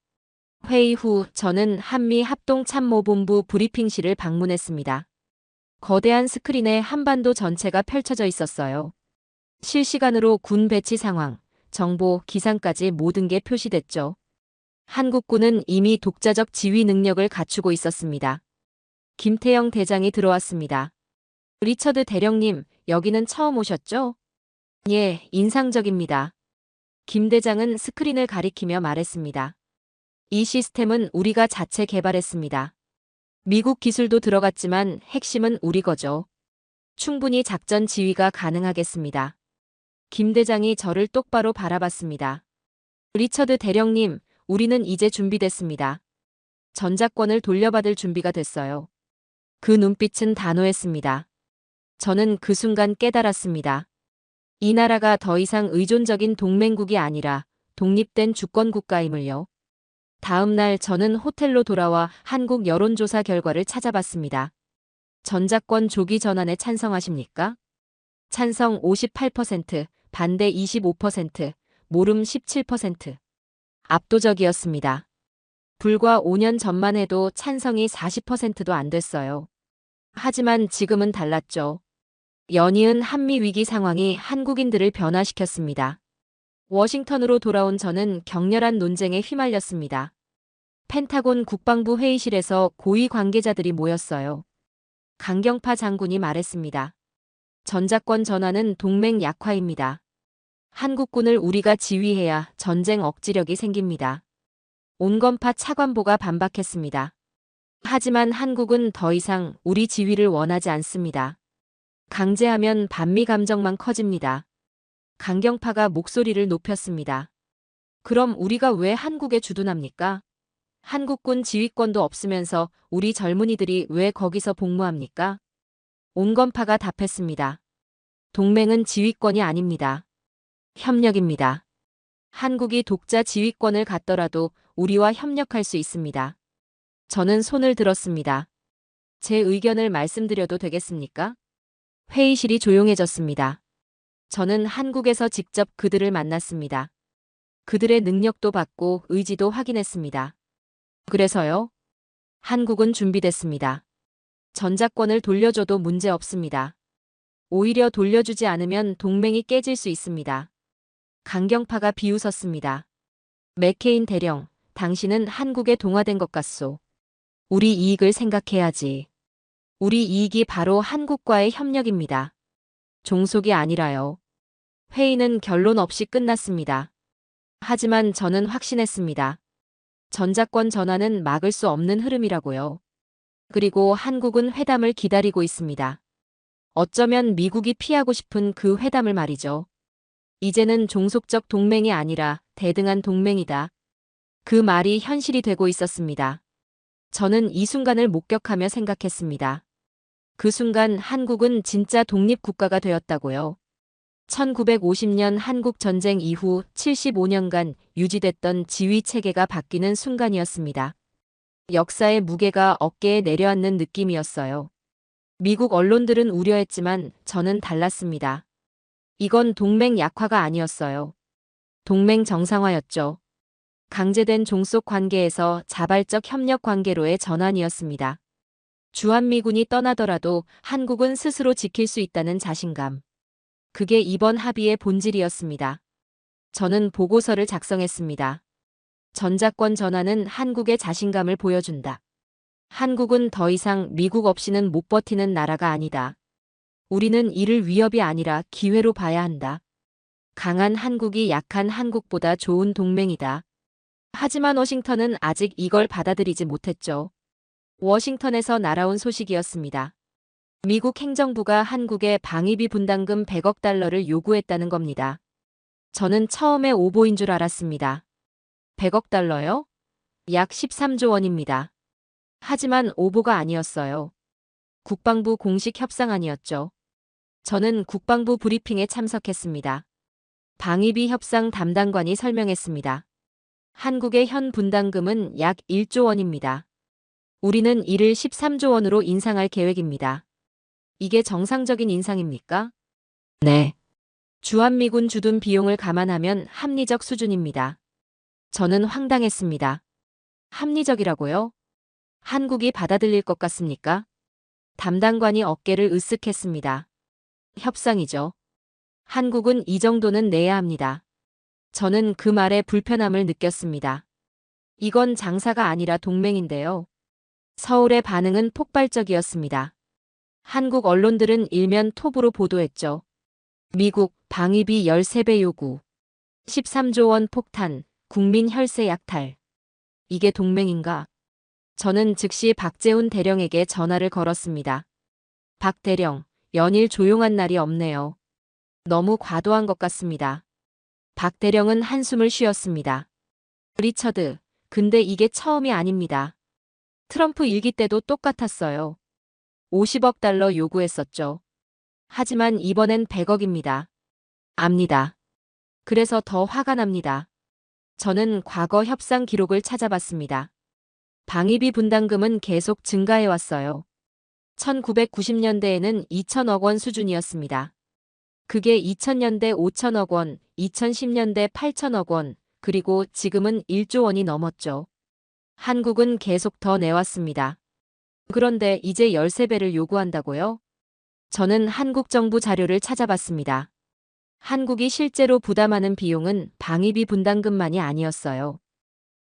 회의 후 저는 한미 합동참모본부 브리핑실을 방문했습니다. 거대한 스크린에 한반도 전체가 펼쳐져 있었어요. 실시간으로 군 배치 상황, 정보, 기상까지 모든 게 표시됐죠. 한국군은 이미 독자적 지휘 능력을 갖추고 있었습니다. 김태영 대장이 들어왔습니다. 리처드 대령님, 여기는 처음 오셨죠? 예, 인상적입니다. 김 대장은 스크린을 가리키며 말했습니다. 이 시스템은 우리가 자체 개발했습니다. 미국 기술도 들어갔지만 핵심은 우리 거죠. 충분히 작전 지휘가 가능하겠습니다. 김 대장이 저를 똑바로 바라봤습니다. 리처드 대령님, 우리는 이제 준비됐습니다. 전작권을 돌려받을 준비가 됐어요. 그 눈빛은 단호했습니다. 저는 그 순간 깨달았습니다. 이 나라가 더 이상 의존적인 동맹국이 아니라 독립된 주권국가임을요. 다음 날 저는 호텔로 돌아와 한국 여론조사 결과를 찾아봤습니다. 전작권 조기 전환에 찬성하십니까? 찬성 58%, 반대 25%, 모름 17%. 압도적이었습니다. 불과 5년 전만 해도 찬성이 40%도 안 됐어요. 하지만 지금은 달랐죠. 연이은 한미 위기 상황이 한국인들을 변화시켰습니다. 워싱턴으로 돌아온 저는 격렬한 논쟁에 휘말렸습니다. 펜타곤 국방부 회의실에서 고위 관계자들이 모였어요. 강경파 장군이 말했습니다. 전작권 전환은 동맹 약화입니다. 한국군을 우리가 지휘해야 전쟁 억지력이 생깁니다. 온건파 차관보가 반박했습니다. 하지만 한국은 더 이상 우리 지휘를 원하지 않습니다. 강제하면 반미 감정만 커집니다. 강경파가 목소리를 높였습니다. 그럼 우리가 왜 한국에 주둔합니까? 한국군 지휘권도 없으면서 우리 젊은이들이 왜 거기서 복무합니까? 온건파가 답했습니다. 동맹은 지휘권이 아닙니다. 협력입니다. 한국이 독자 지휘권을 갖더라도 우리와 협력할 수 있습니다. 저는 손을 들었습니다. 제 의견을 말씀드려도 되겠습니까? 회의실이 조용해졌습니다. 저는 한국에서 직접 그들을 만났습니다. 그들의 능력도 받고 의지도 확인했습니다. 그래서요? 한국은 준비됐습니다. 전작권을 돌려줘도 문제 없습니다. 오히려 돌려주지 않으면 동맹이 깨질 수 있습니다. 강경파가 비웃었습니다. 맥케인 대령, 당신은 한국에 동화된 것 같소. 우리 이익을 생각해야지. 우리 이익이 바로 한국과의 협력입니다. 종속이 아니라요. 회의는 결론 없이 끝났습니다. 하지만 저는 확신했습니다. 전작권 전환은 막을 수 없는 흐름이라고요. 그리고 한국은 회담을 기다리고 있습니다. 어쩌면 미국이 피하고 싶은 그 회담을 말이죠. 이제는 종속적 동맹이 아니라 대등한 동맹이다. 그 말이 현실이 되고 있었습니다. 저는 이 순간을 목격하며 생각했습니다. 그 순간 한국은 진짜 독립국가가 되었다고요. 1950년 한국전쟁 이후 75년간 유지됐던 지휘체계가 바뀌는 순간이었습니다. 역사의 무게가 어깨에 내려앉는 느낌이었어요. 미국 언론들은 우려했지만 저는 달랐습니다. 이건 동맹 약화가 아니었어요. 동맹 정상화였죠. 강제된 종속 관계에서 자발적 협력 관계로의 전환이었습니다. 주한미군이 떠나더라도 한국은 스스로 지킬 수 있다는 자신감. 그게 이번 합의의 본질이었습니다. 저는 보고서를 작성했습니다. 전작권 전환은 한국의 자신감을 보여준다. 한국은 더 이상 미국 없이는 못 버티는 나라가 아니다. 우리는 이를 위협이 아니라 기회로 봐야 한다. 강한 한국이 약한 한국보다 좋은 동맹이다. 하지만 워싱턴은 아직 이걸 받아들이지 못했죠. 워싱턴에서 날아온 소식이었습니다. 미국 행정부가 한국에 방위비 분담금 100억 달러를 요구했다는 겁니다. 저는 처음에 오보인 줄 알았습니다. 100억 달러요? 약 13조 원입니다. 하지만 오보가 아니었어요. 국방부 공식 협상안이었죠. 저는 국방부 브리핑에 참석했습니다. 방위비 협상 담당관이 설명했습니다. 한국의 현 분담금은 약 1조 원입니다. 우리는 이를 13조 원으로 인상할 계획입니다. 이게 정상적인 인상입니까? 네. 주한미군 주둔 비용을 감안하면 합리적 수준입니다. 저는 황당했습니다. 합리적이라고요? 한국이 받아들일 것 같습니까? 담당관이 어깨를 으쓱했습니다. 협상이죠. 한국은 이 정도는 내야 합니다. 저는 그 말에 불편함을 느꼈습니다. 이건 장사가 아니라 동맹인데요. 서울의 반응은 폭발적이었습니다. 한국 언론들은 일면 톱으로 보도했죠. 미국 방위비 13배 요구. 13조 원 폭탄, 국민 혈세 약탈. 이게 동맹인가? 저는 즉시 박재훈 대령에게 전화를 걸었습니다. 박 대령, 연일 조용한 날이 없네요. 너무 과도한 것 같습니다. 박 대령은 한숨을 쉬었습니다. 리처드, 근데 이게 처음이 아닙니다. 트럼프 일기 때도 똑같았어요. 50억 달러 요구했었죠. 하지만 이번엔 100억입니다. 압니다. 그래서 더 화가 납니다. 저는 과거 협상 기록을 찾아봤습니다. 방위비 분담금은 계속 증가해왔어요. 1990년대에는 2천억 원 수준이었습니다. 그게 2000년대 5천억 원, 2010년대 8천억 원, 그리고 지금은 1조 원이 넘었죠. 한국은 계속 더 내왔습니다. 그런데 이제 13배를 요구한다고요? 저는 한국 정부 자료를 찾아봤습니다. 한국이 실제로 부담하는 비용은 방위비 분담금만이 아니었어요.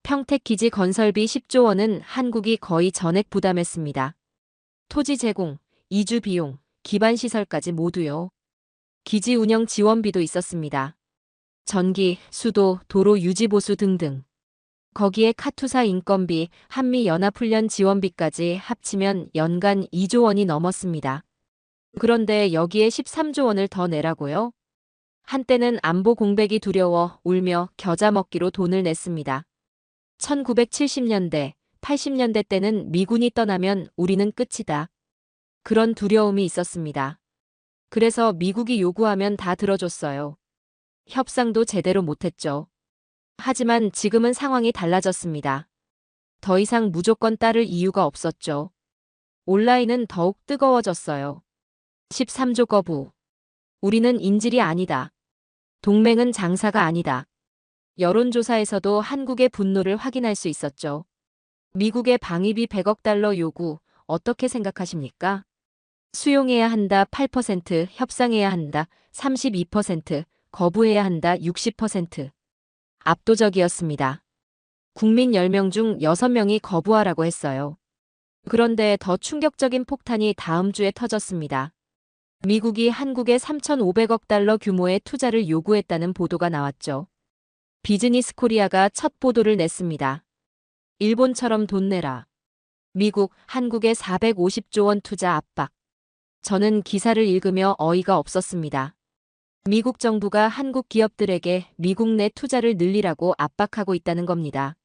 평택기지 건설비 10조 원은 한국이 거의 전액 부담했습니다. 토지 제공, 이주 비용, 기반시설까지 모두요. 기지 운영 지원비도 있었습니다. 전기, 수도, 도로 유지보수 등등. 거기에 카투사 인건비, 한미연합훈련 지원비까지 합치면 연간 2조 원이 넘었습니다. 그런데 여기에 13조 원을 더 내라고요? 한때는 안보 공백이 두려워 울며 겨자 먹기로 돈을 냈습니다. 1970년대, 80년대 때는 미군이 떠나면 우리는 끝이다. 그런 두려움이 있었습니다. 그래서 미국이 요구하면 다 들어줬어요. 협상도 제대로 못했죠. 하지만 지금은 상황이 달라졌습니다. 더 이상 무조건 따를 이유가 없었죠. 온라인은 더욱 뜨거워졌어요. 13조 거부. 우리는 인질이 아니다. 동맹은 장사가 아니다. 여론조사에서도 한국의 분노를 확인할 수 있었죠. 미국의 방위비 100억 달러 요구 어떻게 생각하십니까? 수용해야 한다 8%, 협상해야 한다 32%, 거부해야 한다 60%. 압도적이었습니다. 국민 10명 중 6명이 거부하라고 했어요. 그런데 더 충격적인 폭탄이 다음 주에 터졌습니다. 미국이 한국에 3,500억 달러 규모의 투자를 요구했다는 보도가 나왔죠. 비즈니스 코리아가 첫 보도를 냈습니다. 일본처럼 돈 내라. 미국, 한국에 450조 원 투자 압박. 저는 기사를 읽으며 어이가 없었습니다. 미국 정부가 한국 기업들에게 미국 내 투자를 늘리라고 압박하고 있다는 겁니다.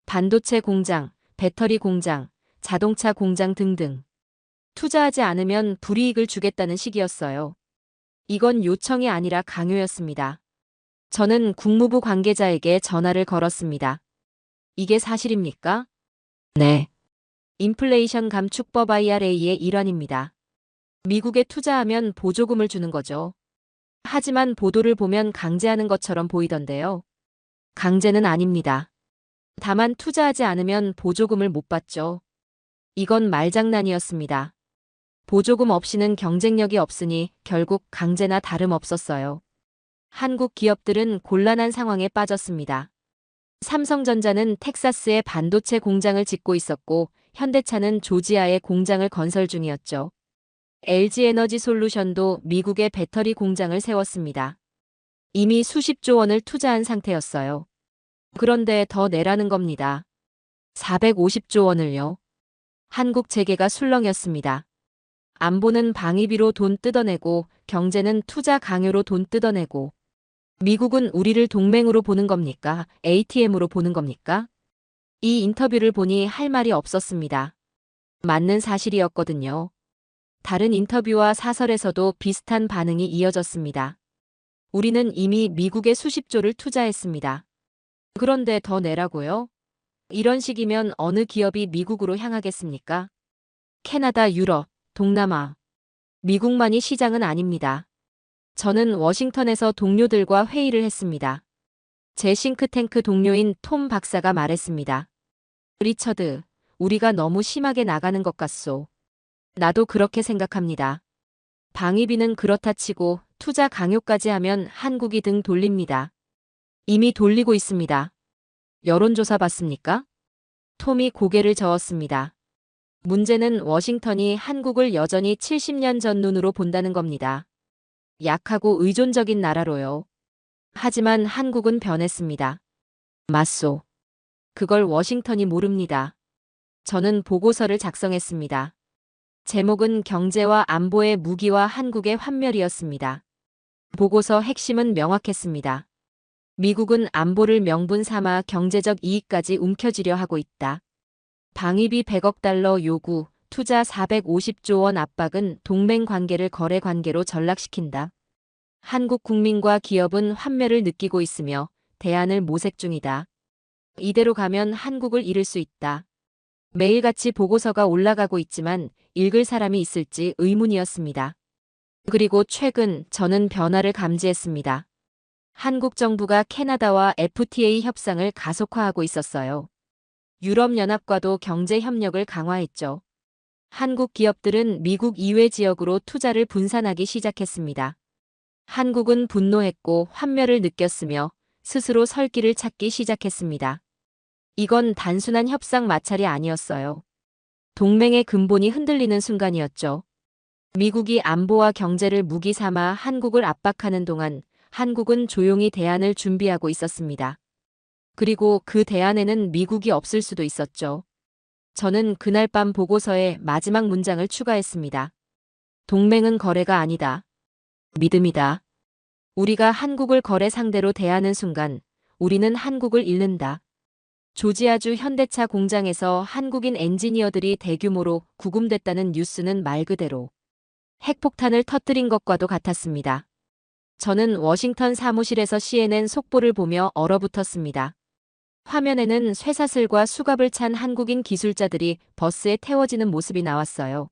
반도체 공장, 배터리 공장, 자동차 공장 등등. 투자하지 않으면 불이익을 주겠다는 식이었어요. 이건 요청이 아니라 강요였습니다. 저는 국무부 관계자에게 전화를 걸었습니다. 이게 사실입니까? 네. 인플레이션 감축법 IRA의 일환입니다. 미국에 투자하면 보조금을 주는 거죠. 하지만 보도를 보면 강제하는 것처럼 보이던데요. 강제는 아닙니다. 다만 투자하지 않으면 보조금을 못 받죠. 이건 말장난이었습니다. 보조금 없이는 경쟁력이 없으니 결국 강제나 다름없었어요. 한국 기업들은 곤란한 상황에 빠졌습니다. 삼성전자는 텍사스에 반도체 공장을 짓고 있었고 현대차는 조지아에 공장을 건설 중이었죠. LG에너지솔루션도 미국에 배터리 공장을 세웠습니다. 이미 수십조 원을 투자한 상태였어요. 그런데 더 내라는 겁니다. 450조 원을요. 한국 재계가 술렁였습니다. 안보는 방위비로 돈 뜯어내고 경제는 투자 강요로 돈 뜯어내고 미국은 우리를 동맹으로 보는 겁니까? ATM으로 보는 겁니까? 이 인터뷰를 보니 할 말이 없었습니다. 맞는 사실이었거든요. 다른 인터뷰와 사설에서도 비슷한 반응이 이어졌습니다. 우리는 이미 미국에 수십조를 투자했습니다. 그런데 더 내라고요? 이런 식이면 어느 기업이 미국으로 향하겠습니까? 캐나다, 유럽, 동남아. 미국만이 시장은 아닙니다. 저는 워싱턴에서 동료들과 회의를 했습니다. 제 싱크탱크 동료인 톰 박사가 말했습니다. 리처드, 우리가 너무 심하게 나가는 것 같소. 나도 그렇게 생각합니다. 방위비는 그렇다 치고 투자 강요까지 하면 한국이 등 돌립니다. 이미 돌리고 있습니다. 여론조사 봤습니까? 톰이 고개를 저었습니다. 문제는 워싱턴이 한국을 여전히 70년 전 눈으로 본다는 겁니다. 약하고 의존적인 나라로요. 하지만 한국은 변했습니다. 맞소. 그걸 워싱턴이 모릅니다. 저는 보고서를 작성했습니다. 제목은 경제와 안보의 무기와 한국의 환멸이었습니다. 보고서 핵심은 명확했습니다. 미국은 안보를 명분 삼아 경제적 이익까지 움켜쥐려 하고 있다. 방위비 100억 달러 요구, 투자 450조 원 압박은 동맹 관계를 거래 관계로 전락시킨다. 한국 국민과 기업은 환멸을 느끼고 있으며 대안을 모색 중이다. 이대로 가면 한국을 잃을 수 있다. 매일같이 보고서가 올라가고 있지만 읽을 사람이 있을지 의문이었습니다. 그리고 최근 저는 변화를 감지했습니다. 한국 정부가 캐나다와 FTA 협상을 가속화하고 있었어요. 유럽연합과도 경제 협력을 강화했죠. 한국 기업들은 미국 이외 지역으로 투자를 분산하기 시작했습니다. 한국은 분노했고 환멸을 느꼈으며 스스로 설 길을 찾기 시작했습니다. 이건 단순한 협상 마찰이 아니었어요. 동맹의 근본이 흔들리는 순간이었죠. 미국이 안보와 경제를 무기 삼아 한국을 압박하는 동안 한국은 조용히 대안을 준비하고 있었습니다. 그리고 그 대안에는 미국이 없을 수도 있었죠. 저는 그날 밤 보고서에 마지막 문장을 추가했습니다. 동맹은 거래가 아니다. 믿음이다. 우리가 한국을 거래 상대로 대하는 순간 우리는 한국을 잃는다. 조지아주 현대차 공장에서 한국인 엔지니어들이 대규모로 구금됐다는 뉴스는 말 그대로 핵폭탄을 터뜨린 것과도 같았습니다. 저는 워싱턴 사무실에서 CNN 속보를 보며 얼어붙었습니다. 화면에는 쇠사슬과 수갑을 찬 한국인 기술자들이 버스에 태워지는 모습이 나왔어요.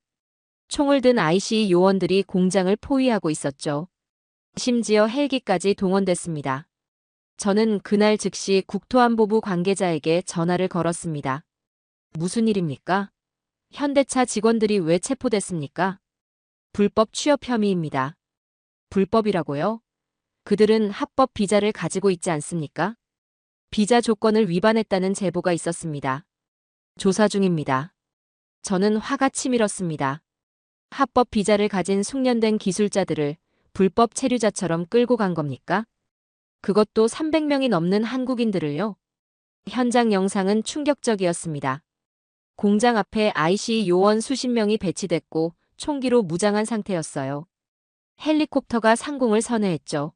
총을 든 IC 요원들이 공장을 포위하고 있었죠. 심지어 헬기까지 동원됐습니다. 저는 그날 즉시 국토안보부 관계자에게 전화를 걸었습니다. 무슨 일입니까? 현대차 직원들이 왜 체포됐습니까? 불법 취업 혐의입니다. 불법이라고요? 그들은 합법 비자를 가지고 있지 않습니까? 비자 조건을 위반했다는 제보가 있었습니다. 조사 중입니다. 저는 화가 치밀었습니다. 합법 비자를 가진 숙련된 기술자들을 불법 체류자처럼 끌고 간 겁니까? 그것도 300명이 넘는 한국인들을요? 현장 영상은 충격적이었습니다. 공장 앞에 IC 요원 수십 명이 배치됐고 총기로 무장한 상태였어요. 헬리콥터가 상공을 선회했죠.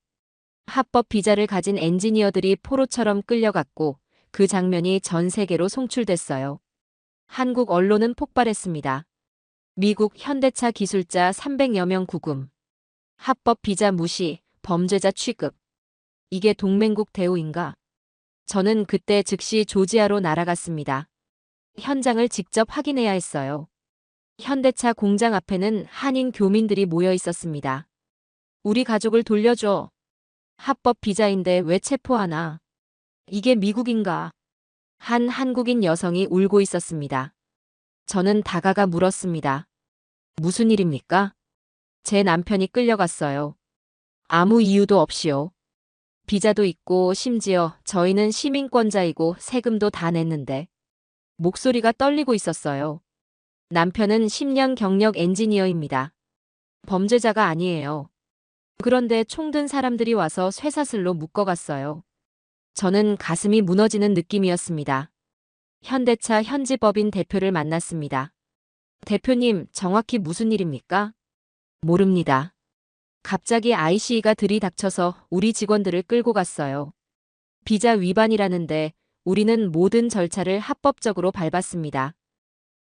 합법 비자를 가진 엔지니어들이 포로처럼 끌려갔고 그 장면이 전 세계로 송출됐어요. 한국 언론은 폭발했습니다. 미국 현대차 기술자 300여 명 구금. 합법 비자 무시, 범죄자 취급. 이게 동맹국 대우인가? 저는 그때 즉시 조지아로 날아갔습니다. 현장을 직접 확인해야 했어요. 현대차 공장 앞에는 한인 교민들이 모여 있었습니다. 우리 가족을 돌려줘. 합법 비자인데 왜 체포하나? 이게 미국인가? 한 한국인 여성이 울고 있었습니다. 저는 다가가 물었습니다. 무슨 일입니까? 제 남편이 끌려갔어요. 아무 이유도 없이요. 비자도 있고 심지어 저희는 시민권자이고 세금도 다 냈는데. 목소리가 떨리고 있었어요. 남편은 10년 경력 엔지니어입니다. 범죄자가 아니에요. 그런데 총든 사람들이 와서 쇠사슬로 묶어갔어요. 저는 가슴이 무너지는 느낌이었습니다. 현대차 현지 법인 대표를 만났습니다. 대표님, 정확히 무슨 일입니까? 모릅니다. 갑자기 ICE가 들이닥쳐서 우리 직원들을 끌고 갔어요. 비자 위반이라는데 우리는 모든 절차를 합법적으로 밟았습니다.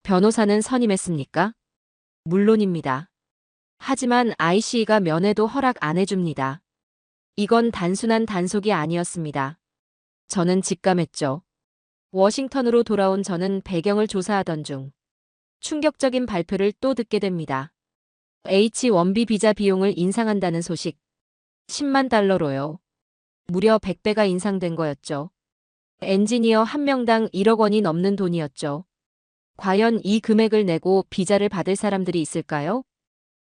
변호사는 선임했습니까? 물론입니다. 하지만 ICE가 면회도 허락 안 해줍니다. 이건 단순한 단속이 아니었습니다. 저는 직감했죠. 워싱턴으로 돌아온 저는 배경을 조사하던 중 충격적인 발표를 또 듣게 됩니다. H-1B 비자 비용을 인상한다는 소식. 10만 달러로요. 무려 100배가 인상된 거였죠. 엔지니어 한 명당 1억 원이 넘는 돈이었죠. 과연 이 금액을 내고 비자를 받을 사람들이 있을까요?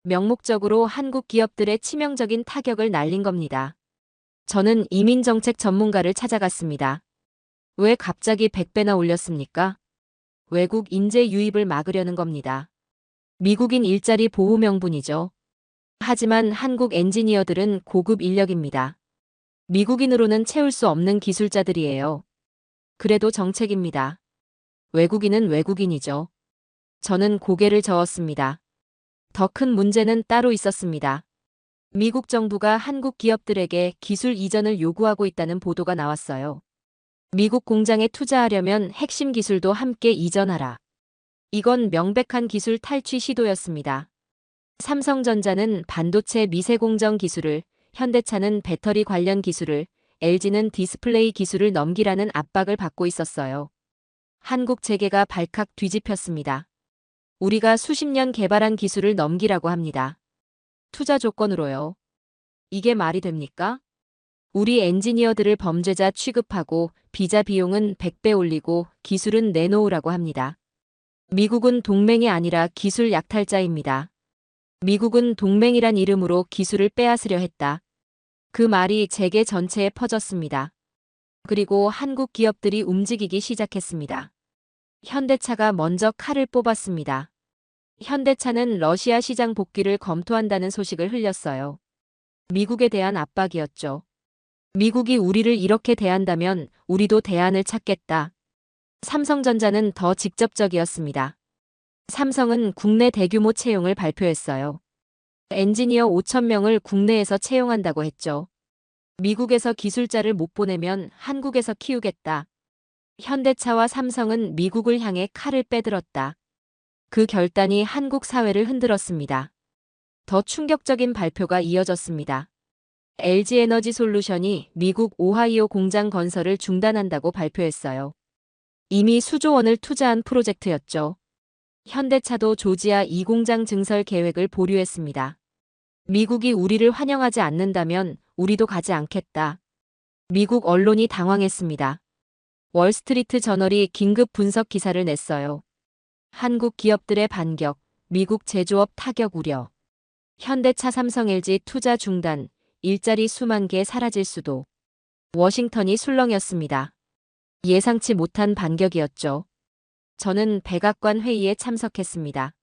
명목적으로 한국 기업들의 치명적인 타격을 날린 겁니다. 저는 이민정책 전문가를 찾아갔습니다. 왜 갑자기 100배나 올렸습니까? 외국 인재 유입을 막으려는 겁니다. 미국인 일자리 보호 명분이죠. 하지만 한국 엔지니어들은 고급 인력입니다. 미국인으로는 채울 수 없는 기술자들이에요. 그래도 정책입니다. 외국인은 외국인이죠. 저는 고개를 저었습니다. 더 큰 문제는 따로 있었습니다. 미국 정부가 한국 기업들에게 기술 이전을 요구하고 있다는 보도가 나왔어요. 미국 공장에 투자하려면 핵심 기술도 함께 이전하라. 이건 명백한 기술 탈취 시도였습니다. 삼성전자는 반도체 미세공정 기술을, 현대차는 배터리 관련 기술을, LG는 디스플레이 기술을 넘기라는 압박을 받고 있었어요. 한국 재계가 발칵 뒤집혔습니다. 우리가 수십 년 개발한 기술을 넘기라고 합니다. 투자 조건으로요. 이게 말이 됩니까? 우리 엔지니어들을 범죄자 취급하고 비자 비용은 100배 올리고 기술은 내놓으라고 합니다. 미국은 동맹이 아니라 기술 약탈자입니다. 미국은 동맹이란 이름으로 기술을 빼앗으려 했다. 그 말이 재계 전체에 퍼졌습니다. 그리고 한국 기업들이 움직이기 시작했습니다. 현대차가 먼저 칼을 뽑았습니다. 현대차는 러시아 시장 복귀를 검토한다는 소식을 흘렸어요. 미국에 대한 압박이었죠. 미국이 우리를 이렇게 대한다면 우리도 대안을 찾겠다. 삼성전자는 더 직접적이었습니다. 삼성은 국내 대규모 채용을 발표했어요. 엔지니어 5,000명을 국내에서 채용한다고 했죠. 미국에서 기술자를 못 보내면 한국에서 키우겠다. 현대차와 삼성은 미국을 향해 칼을 빼들었다. 그 결단이 한국 사회를 흔들었습니다. 더 충격적인 발표가 이어졌습니다. LG에너지솔루션이 미국 오하이오 공장 건설을 중단한다고 발표했어요. 이미 수조 원을 투자한 프로젝트였죠. 현대차도 조지아 2공장 증설 계획을 보류했습니다. 미국이 우리를 환영하지 않는다면 우리도 가지 않겠다. 미국 언론이 당황했습니다. 월스트리트 저널이 긴급 분석 기사를 냈어요. 한국 기업들의 반격, 미국 제조업 타격 우려. 현대차 삼성 LG 투자 중단, 일자리 수만 개 사라질 수도. 워싱턴이 술렁였습니다. 예상치 못한 반격이었죠. 저는 백악관 회의에 참석했습니다.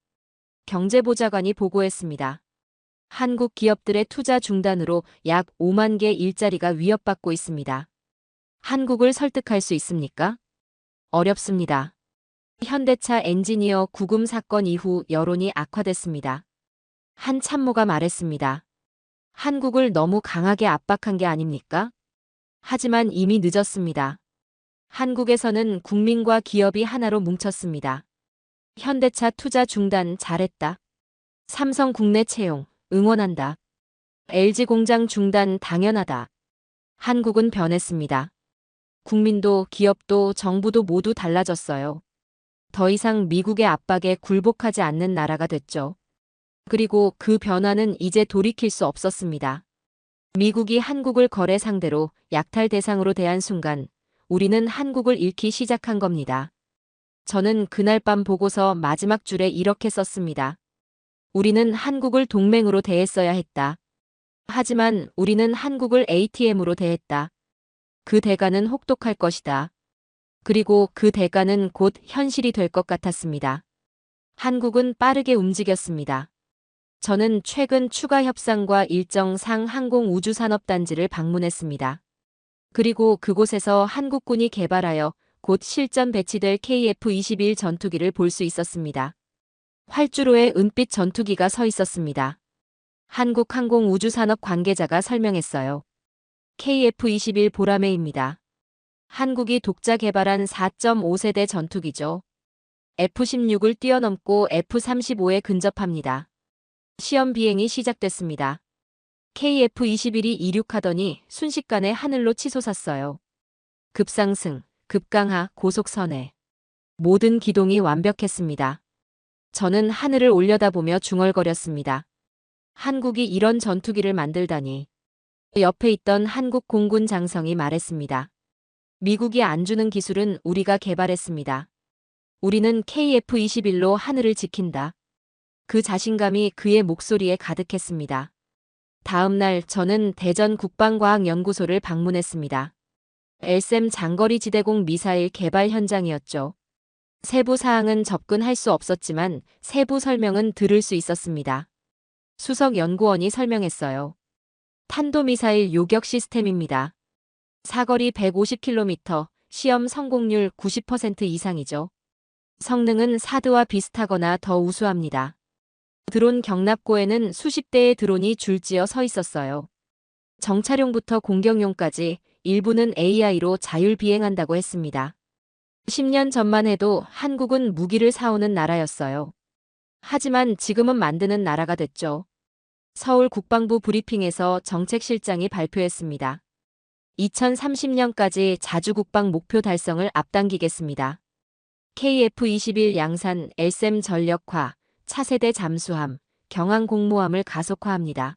경제보좌관이 보고했습니다. 한국 기업들의 투자 중단으로 약 5만 개 일자리가 위협받고 있습니다. 한국을 설득할 수 있습니까? 어렵습니다. 현대차 엔지니어 구금 사건 이후 여론이 악화됐습니다. 한 참모가 말했습니다. 한국을 너무 강하게 압박한 게 아닙니까? 하지만 이미 늦었습니다. 한국에서는 국민과 기업이 하나로 뭉쳤습니다. 현대차 투자 중단 잘했다. 삼성 국내 채용 응원한다. LG 공장 중단 당연하다. 한국은 변했습니다. 국민도 기업도 정부도 모두 달라졌어요. 더 이상 미국의 압박에 굴복하지 않는 나라가 됐죠. 그리고 그 변화는 이제 돌이킬 수 없었습니다. 미국이 한국을 거래 상대로 약탈 대상으로 대한 순간 우리는 한국을 잃기 시작한 겁니다. 저는 그날 밤 보고서 마지막 줄에 이렇게 썼습니다. 우리는 한국을 동맹으로 대했어야 했다. 하지만 우리는 한국을 ATM으로 대했다. 그 대가는 혹독할 것이다. 그리고 그 대가는 곧 현실이 될 것 같았습니다. 한국은 빠르게 움직였습니다. 저는 최근 추가 협상과 일정 상항공우주산업단지를 방문했습니다. 그리고 그곳에서 한국군이 개발하여 곧 실전 배치될 KF-21 전투기를 볼 수 있었습니다. 활주로에 은빛 전투기가 서 있었습니다. 한국항공우주산업 관계자가 설명했어요. KF-21 보라매입니다. 한국이 독자 개발한 4.5세대 전투기죠. F-16을 뛰어넘고 F-35에 근접합니다. 시험 비행이 시작됐습니다. KF-21이 이륙하더니 순식간에 하늘로 치솟았어요. 급상승, 급강하, 고속선회. 모든 기동이 완벽했습니다. 저는 하늘을 올려다보며 중얼거렸습니다. 한국이 이런 전투기를 만들다니. 옆에 있던 한국 공군 장성이 말했습니다. 미국이 안 주는 기술은 우리가 개발했습니다. 우리는 KF-21로 하늘을 지킨다. 그 자신감이 그의 목소리에 가득했습니다. 다음 날 저는 대전 국방과학연구소를 방문했습니다. LSAM 장거리 지대공 미사일 개발 현장이었죠. 세부 사항은 접근할 수 없었지만 세부 설명은 들을 수 있었습니다. 수석 연구원이 설명했어요. 탄도미사일 요격 시스템입니다. 사거리 150km, 시험 성공률 90% 이상이죠. 성능은 사드와 비슷하거나 더 우수합니다. 드론 경납고에는 수십 대의 드론이 줄지어 서 있었어요. 정찰용부터 공격용까지 일부는 AI로 자율 비행한다고 했습니다. 10년 전만 해도 한국은 무기를 사오는 나라였어요. 하지만 지금은 만드는 나라가 됐죠. 서울 국방부 브리핑에서 정책실장이 발표했습니다. 2030년까지 자주국방 목표 달성을 앞당기겠습니다. KF-21 양산 LSAM 전력화, 차세대 잠수함, 경항 공모함을 가속화합니다.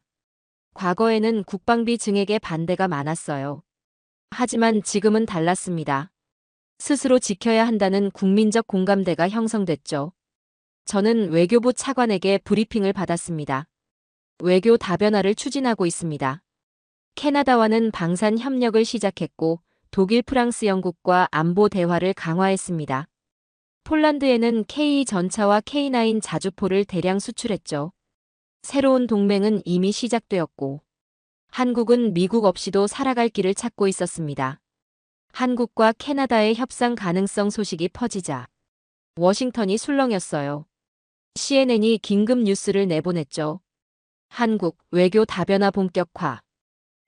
과거에는 국방비 증액에 반대가 많았어요. 하지만 지금은 달랐습니다. 스스로 지켜야 한다는 국민적 공감대가 형성됐죠. 저는 외교부 차관에게 브리핑을 받았습니다. 외교 다변화를 추진하고 있습니다. 캐나다와는 방산 협력을 시작했고 독일, 프랑스, 영국과 안보 대화를 강화했습니다. 폴란드에는 K 전차와 K9 자주포를 대량 수출했죠. 새로운 동맹은 이미 시작되었고 한국은 미국 없이도 살아갈 길을 찾고 있었습니다. 한국과 캐나다의 협상 가능성 소식이 퍼지자 워싱턴이 술렁였어요. CNN이 긴급 뉴스를 내보냈죠. 한국 외교 다변화 본격화.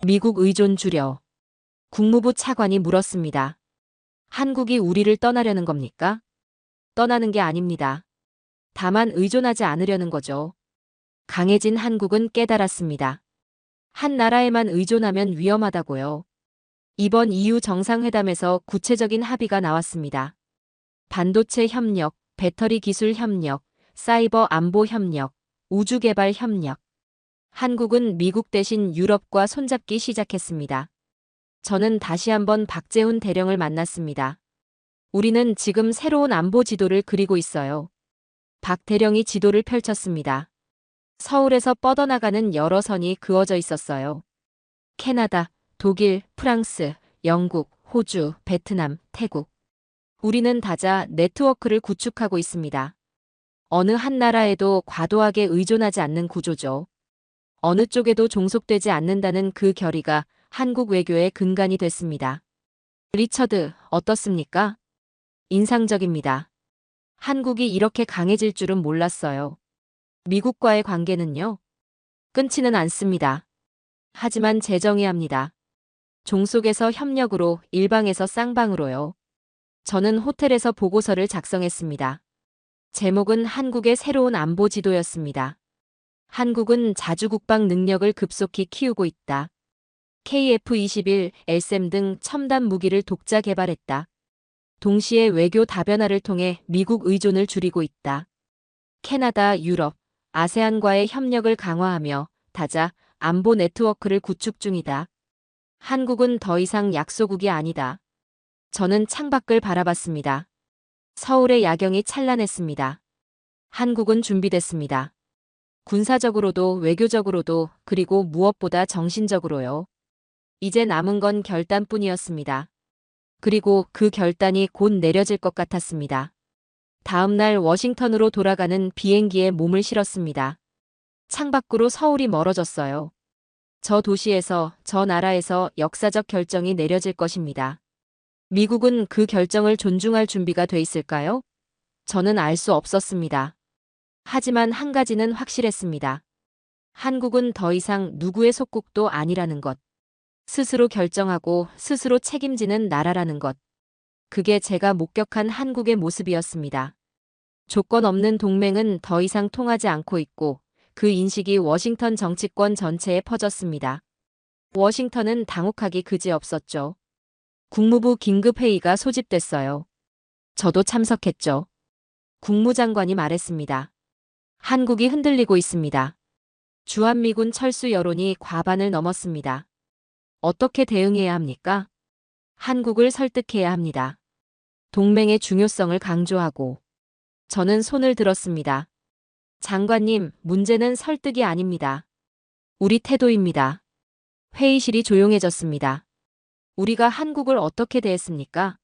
미국 의존 줄여. 국무부 차관이 물었습니다. 한국이 우리를 떠나려는 겁니까? 떠나는 게 아닙니다. 다만 의존하지 않으려는 거죠. 강해진 한국은 깨달았습니다. 한 나라에만 의존하면 위험하다고요. 이번 EU 정상회담에서 구체적인 합의가 나왔습니다. 반도체 협력, 배터리 기술 협력, 사이버 안보 협력, 우주 개발 협력. 한국은 미국 대신 유럽과 손잡기 시작했습니다. 저는 다시 한번 박재훈 대령을 만났습니다. 우리는 지금 새로운 안보 지도를 그리고 있어요. 박 대령이 지도를 펼쳤습니다. 서울에서 뻗어나가는 여러 선이 그어져 있었어요. 캐나다, 독일, 프랑스, 영국, 호주, 베트남, 태국. 우리는 다자 네트워크를 구축하고 있습니다. 어느 한 나라에도 과도하게 의존하지 않는 구조죠. 어느 쪽에도 종속되지 않는다는 그 결의가 한국 외교의 근간이 됐습니다. 리처드, 어떻습니까? 인상적입니다. 한국이 이렇게 강해질 줄은 몰랐어요. 미국과의 관계는요? 끊지는 않습니다. 하지만 재정의합니다. 종속에서 협력으로, 일방에서 쌍방으로요. 저는 호텔에서 보고서를 작성했습니다. 제목은 한국의 새로운 안보 지도였습니다. 한국은 자주국방 능력을 급속히 키우고 있다. KF-21, LSAM 등 첨단 무기를 독자 개발했다. 동시에 외교 다변화를 통해 미국 의존을 줄이고 있다. 캐나다, 유럽, 아세안과의 협력을 강화하며 다자 안보 네트워크를 구축 중이다. 한국은 더 이상 약소국이 아니다. 저는 창밖을 바라봤습니다. 서울의 야경이 찬란했습니다. 한국은 준비됐습니다. 군사적으로도 외교적으로도 그리고 무엇보다 정신적으로요. 이제 남은 건 결단뿐이었습니다. 그리고 그 결단이 곧 내려질 것 같았습니다. 다음 날 워싱턴으로 돌아가는 비행기에 몸을 실었습니다. 창밖으로 서울이 멀어졌어요. 저 도시에서, 저 나라에서 역사적 결정이 내려질 것입니다. 미국은 그 결정을 존중할 준비가 돼 있을까요? 저는 알 수 없었습니다. 하지만 한 가지는 확실했습니다. 한국은 더 이상 누구의 속국도 아니라는 것. 스스로 결정하고 스스로 책임지는 나라라는 것. 그게 제가 목격한 한국의 모습이었습니다. 조건 없는 동맹은 더 이상 통하지 않고 있고 그 인식이 워싱턴 정치권 전체에 퍼졌습니다. 워싱턴은 당혹하기 그지없었죠. 국무부 긴급회의가 소집됐어요. 저도 참석했죠. 국무장관이 말했습니다. 한국이 흔들리고 있습니다. 주한미군 철수 여론이 과반을 넘었습니다. 어떻게 대응해야 합니까? 한국을 설득해야 합니다. 동맹의 중요성을 강조하고 저는 손을 들었습니다. 장관님, 문제는 설득이 아닙니다. 우리 태도입니다. 회의실이 조용해졌습니다. 우리가 한국을 어떻게 대했습니까?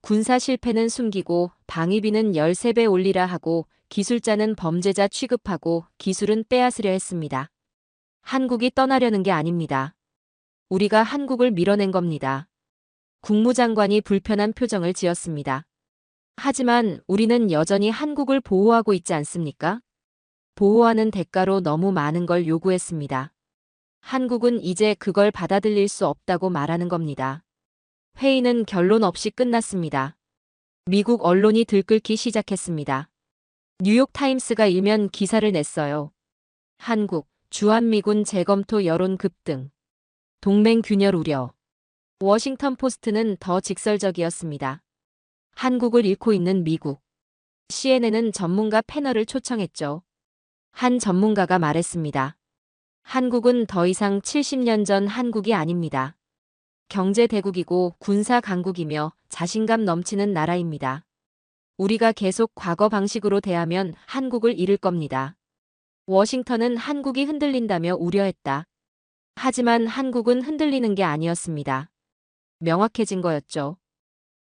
군사 실패는 숨기고 방위비는 13배 올리라 하고 기술자는 범죄자 취급하고 기술은 빼앗으려 했습니다. 한국이 떠나려는 게 아닙니다. 우리가 한국을 밀어낸 겁니다. 국무장관이 불편한 표정을 지었습니다. 하지만 우리는 여전히 한국을 보호하고 있지 않습니까? 보호하는 대가로 너무 많은 걸 요구했습니다. 한국은 이제 그걸 받아들일 수 없다고 말하는 겁니다. 회의는 결론 없이 끝났습니다. 미국 언론이 들끓기 시작했습니다. 뉴욕타임스가 일면 기사를 냈어요. 한국, 주한미군 재검토 여론 급등. 동맹 균열 우려. 워싱턴 포스트는 더 직설적이었습니다. 한국을 잃고 있는 미국. CNN은 전문가 패널을 초청했죠. 한 전문가가 말했습니다. 한국은 더 이상 70년 전 한국이 아닙니다. 경제 대국이고 군사 강국이며 자신감 넘치는 나라입니다. 우리가 계속 과거 방식으로 대하면 한국을 잃을 겁니다. 워싱턴은 한국이 흔들린다며 우려했다. 하지만 한국은 흔들리는 게 아니었습니다. 명확해진 거였죠.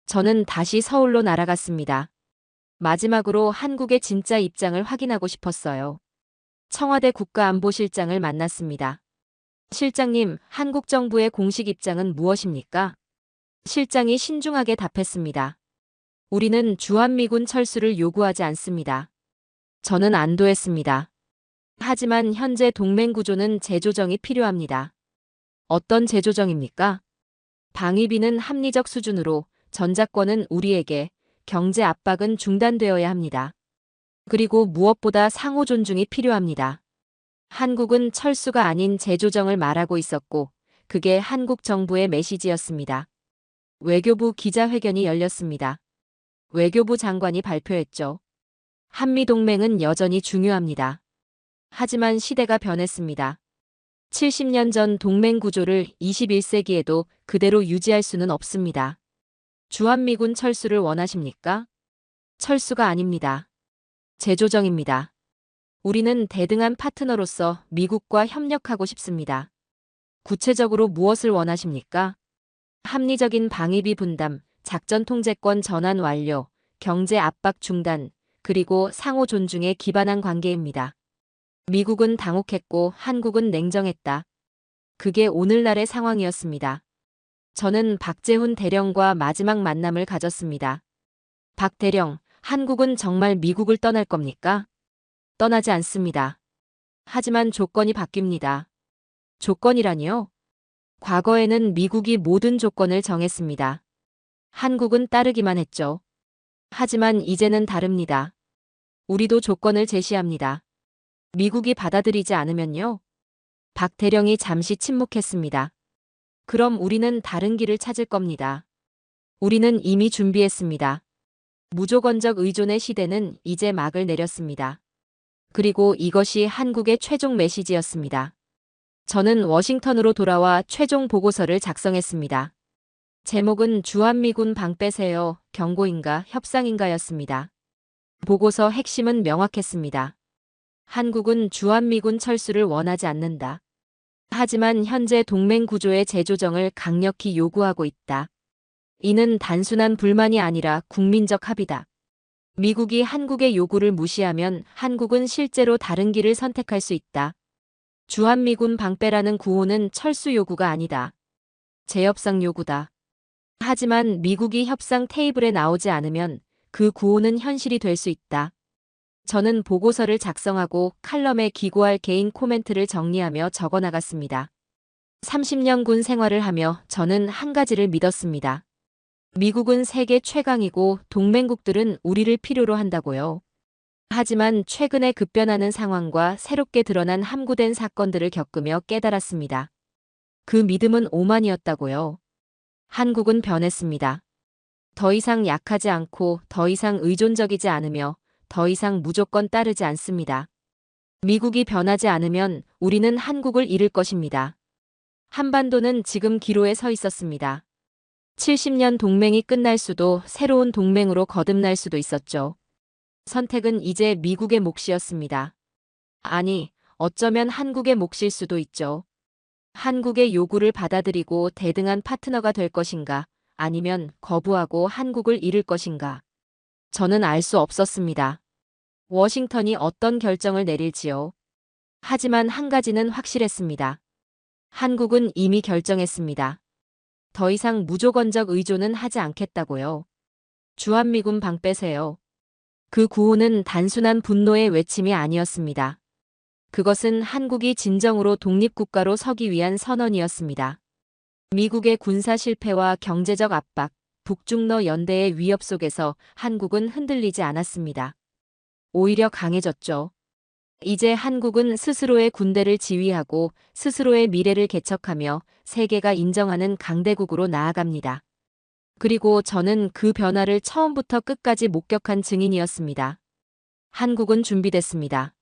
저는 다시 서울로 날아갔습니다. 마지막으로 한국의 진짜 입장을 확인하고 싶었어요. 청와대 국가안보실장을 만났습니다. 실장님, 한국 정부의 공식 입장은 무엇입니까? 실장이 신중하게 답했습니다. 우리는 주한미군 철수를 요구하지 않습니다. 저는 안도했습니다. 하지만 현재 동맹 구조는 재조정이 필요합니다. 어떤 재조정입니까? 방위비는 합리적 수준으로, 전자권은 우리에게, 경제 압박은 중단되어야 합니다. 그리고 무엇보다 상호 존중이 필요합니다. 한국은 철수가 아닌 재조정을 말하고 있었고, 그게 한국 정부의 메시지였습니다. 외교부 기자회견이 열렸습니다. 외교부 장관이 발표했죠. 한미동맹은 여전히 중요합니다. 하지만 시대가 변했습니다. 70년 전 동맹 구조를 21세기에도 그대로 유지할 수는 없습니다. 주한미군 철수를 원하십니까? 철수가 아닙니다. 재조정입니다. 우리는 대등한 파트너로서 미국과 협력하고 싶습니다. 구체적으로 무엇을 원하십니까? 합리적인 방위비 분담, 작전 통제권 전환 완료, 경제 압박 중단, 그리고 상호 존중에 기반한 관계입니다. 미국은 당혹했고 한국은 냉정했다. 그게 오늘날의 상황이었습니다. 저는 박재훈 대령과 마지막 만남을 가졌습니다. 박 대령, 한국은 정말 미국을 떠날 겁니까? 떠나지 않습니다. 하지만 조건이 바뀝니다. 조건이라니요? 과거에는 미국이 모든 조건을 정했습니다. 한국은 따르기만 했죠. 하지만 이제는 다릅니다. 우리도 조건을 제시합니다. 미국이 받아들이지 않으면요? 박 대령이 잠시 침묵했습니다. 그럼 우리는 다른 길을 찾을 겁니다. 우리는 이미 준비했습니다. 무조건적 의존의 시대는 이제 막을 내렸습니다. 그리고 이것이 한국의 최종 메시지였습니다. 저는 워싱턴으로 돌아와 최종 보고서를 작성했습니다. 제목은 주한미군 방 빼세요, 경고인가 협상인가였습니다. 보고서 핵심은 명확했습니다. 한국은 주한미군 철수를 원하지 않는다. 하지만 현재 동맹 구조의 재조정을 강력히 요구하고 있다. 이는 단순한 불만이 아니라 국민적 합의다. 미국이 한국의 요구를 무시하면 한국은 실제로 다른 길을 선택할 수 있다. 주한미군 방빼라는 구호는 철수 요구가 아니다. 재협상 요구다. 하지만 미국이 협상 테이블에 나오지 않으면 그 구호는 현실이 될 수 있다. 저는 보고서를 작성하고 칼럼에 기고할 개인 코멘트를 정리하며 적어 나갔습니다. 30년 군 생활을 하며 저는 한 가지를 믿었습니다. 미국은 세계 최강이고 동맹국들은 우리를 필요로 한다고요. 하지만 최근에 급변하는 상황과 새롭게 드러난 함구된 사건들을 겪으며 깨달았습니다. 그 믿음은 오만이었다고요. 한국은 변했습니다. 더 이상 약하지 않고 더 이상 의존적이지 않으며 더 이상 무조건 따르지 않습니다. 미국이 변하지 않으면 우리는 한국을 잃을 것입니다. 한반도는 지금 기로에 서 있었습니다. 70년 동맹이 끝날 수도 새로운 동맹으로 거듭날 수도 있었죠. 선택은 이제 미국의 몫이었습니다. 아니, 어쩌면 한국의 몫일 수도 있죠. 한국의 요구를 받아들이고 대등한 파트너가 될 것인가, 아니면 거부하고 한국을 잃을 것인가. 저는 알 수 없었습니다. 워싱턴이 어떤 결정을 내릴지요. 하지만 한 가지는 확실했습니다. 한국은 이미 결정했습니다. 더 이상 무조건적 의존은 하지 않겠다고요. 주한미군 방 빼세요. 그 구호는 단순한 분노의 외침이 아니었습니다. 그것은 한국이 진정으로 독립국가로 서기 위한 선언이었습니다. 미국의 군사 실패와 경제적 압박, 북중러 연대의 위협 속에서 한국은 흔들리지 않았습니다. 오히려 강해졌죠. 이제 한국은 스스로의 군대를 지휘하고 스스로의 미래를 개척하며 세계가 인정하는 강대국으로 나아갑니다. 그리고 저는 그 변화를 처음부터 끝까지 목격한 증인이었습니다. 한국은 준비됐습니다.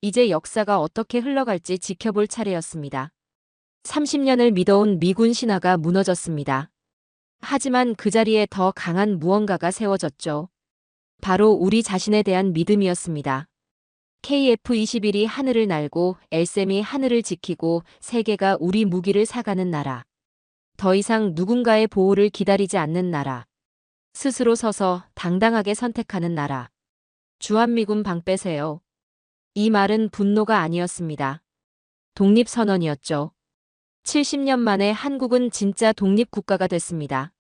이제 역사가 어떻게 흘러갈지 지켜볼 차례였습니다. 30년을 믿어온 미군 신화가 무너졌습니다. 하지만 그 자리에 더 강한 무언가가 세워졌죠. 바로 우리 자신에 대한 믿음이었습니다. KF-21이 하늘을 날고 LSAM이 하늘을 지키고 세계가 우리 무기를 사가는 나라. 더 이상 누군가의 보호를 기다리지 않는 나라. 스스로 서서 당당하게 선택하는 나라. 주한미군 방 빼세요. 이 말은 분노가 아니었습니다. 독립선언이었죠. 70년 만에 한국은 진짜 독립국가가 됐습니다.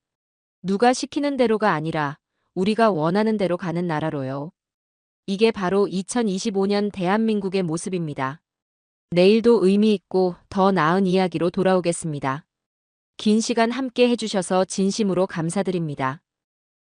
누가 시키는 대로가 아니라 우리가 원하는 대로 가는 나라로요. 이게 바로 2025년 대한민국의 모습입니다. 내일도 의미 있고 더 나은 이야기로 돌아오겠습니다. 긴 시간 함께 해주셔서 진심으로 감사드립니다.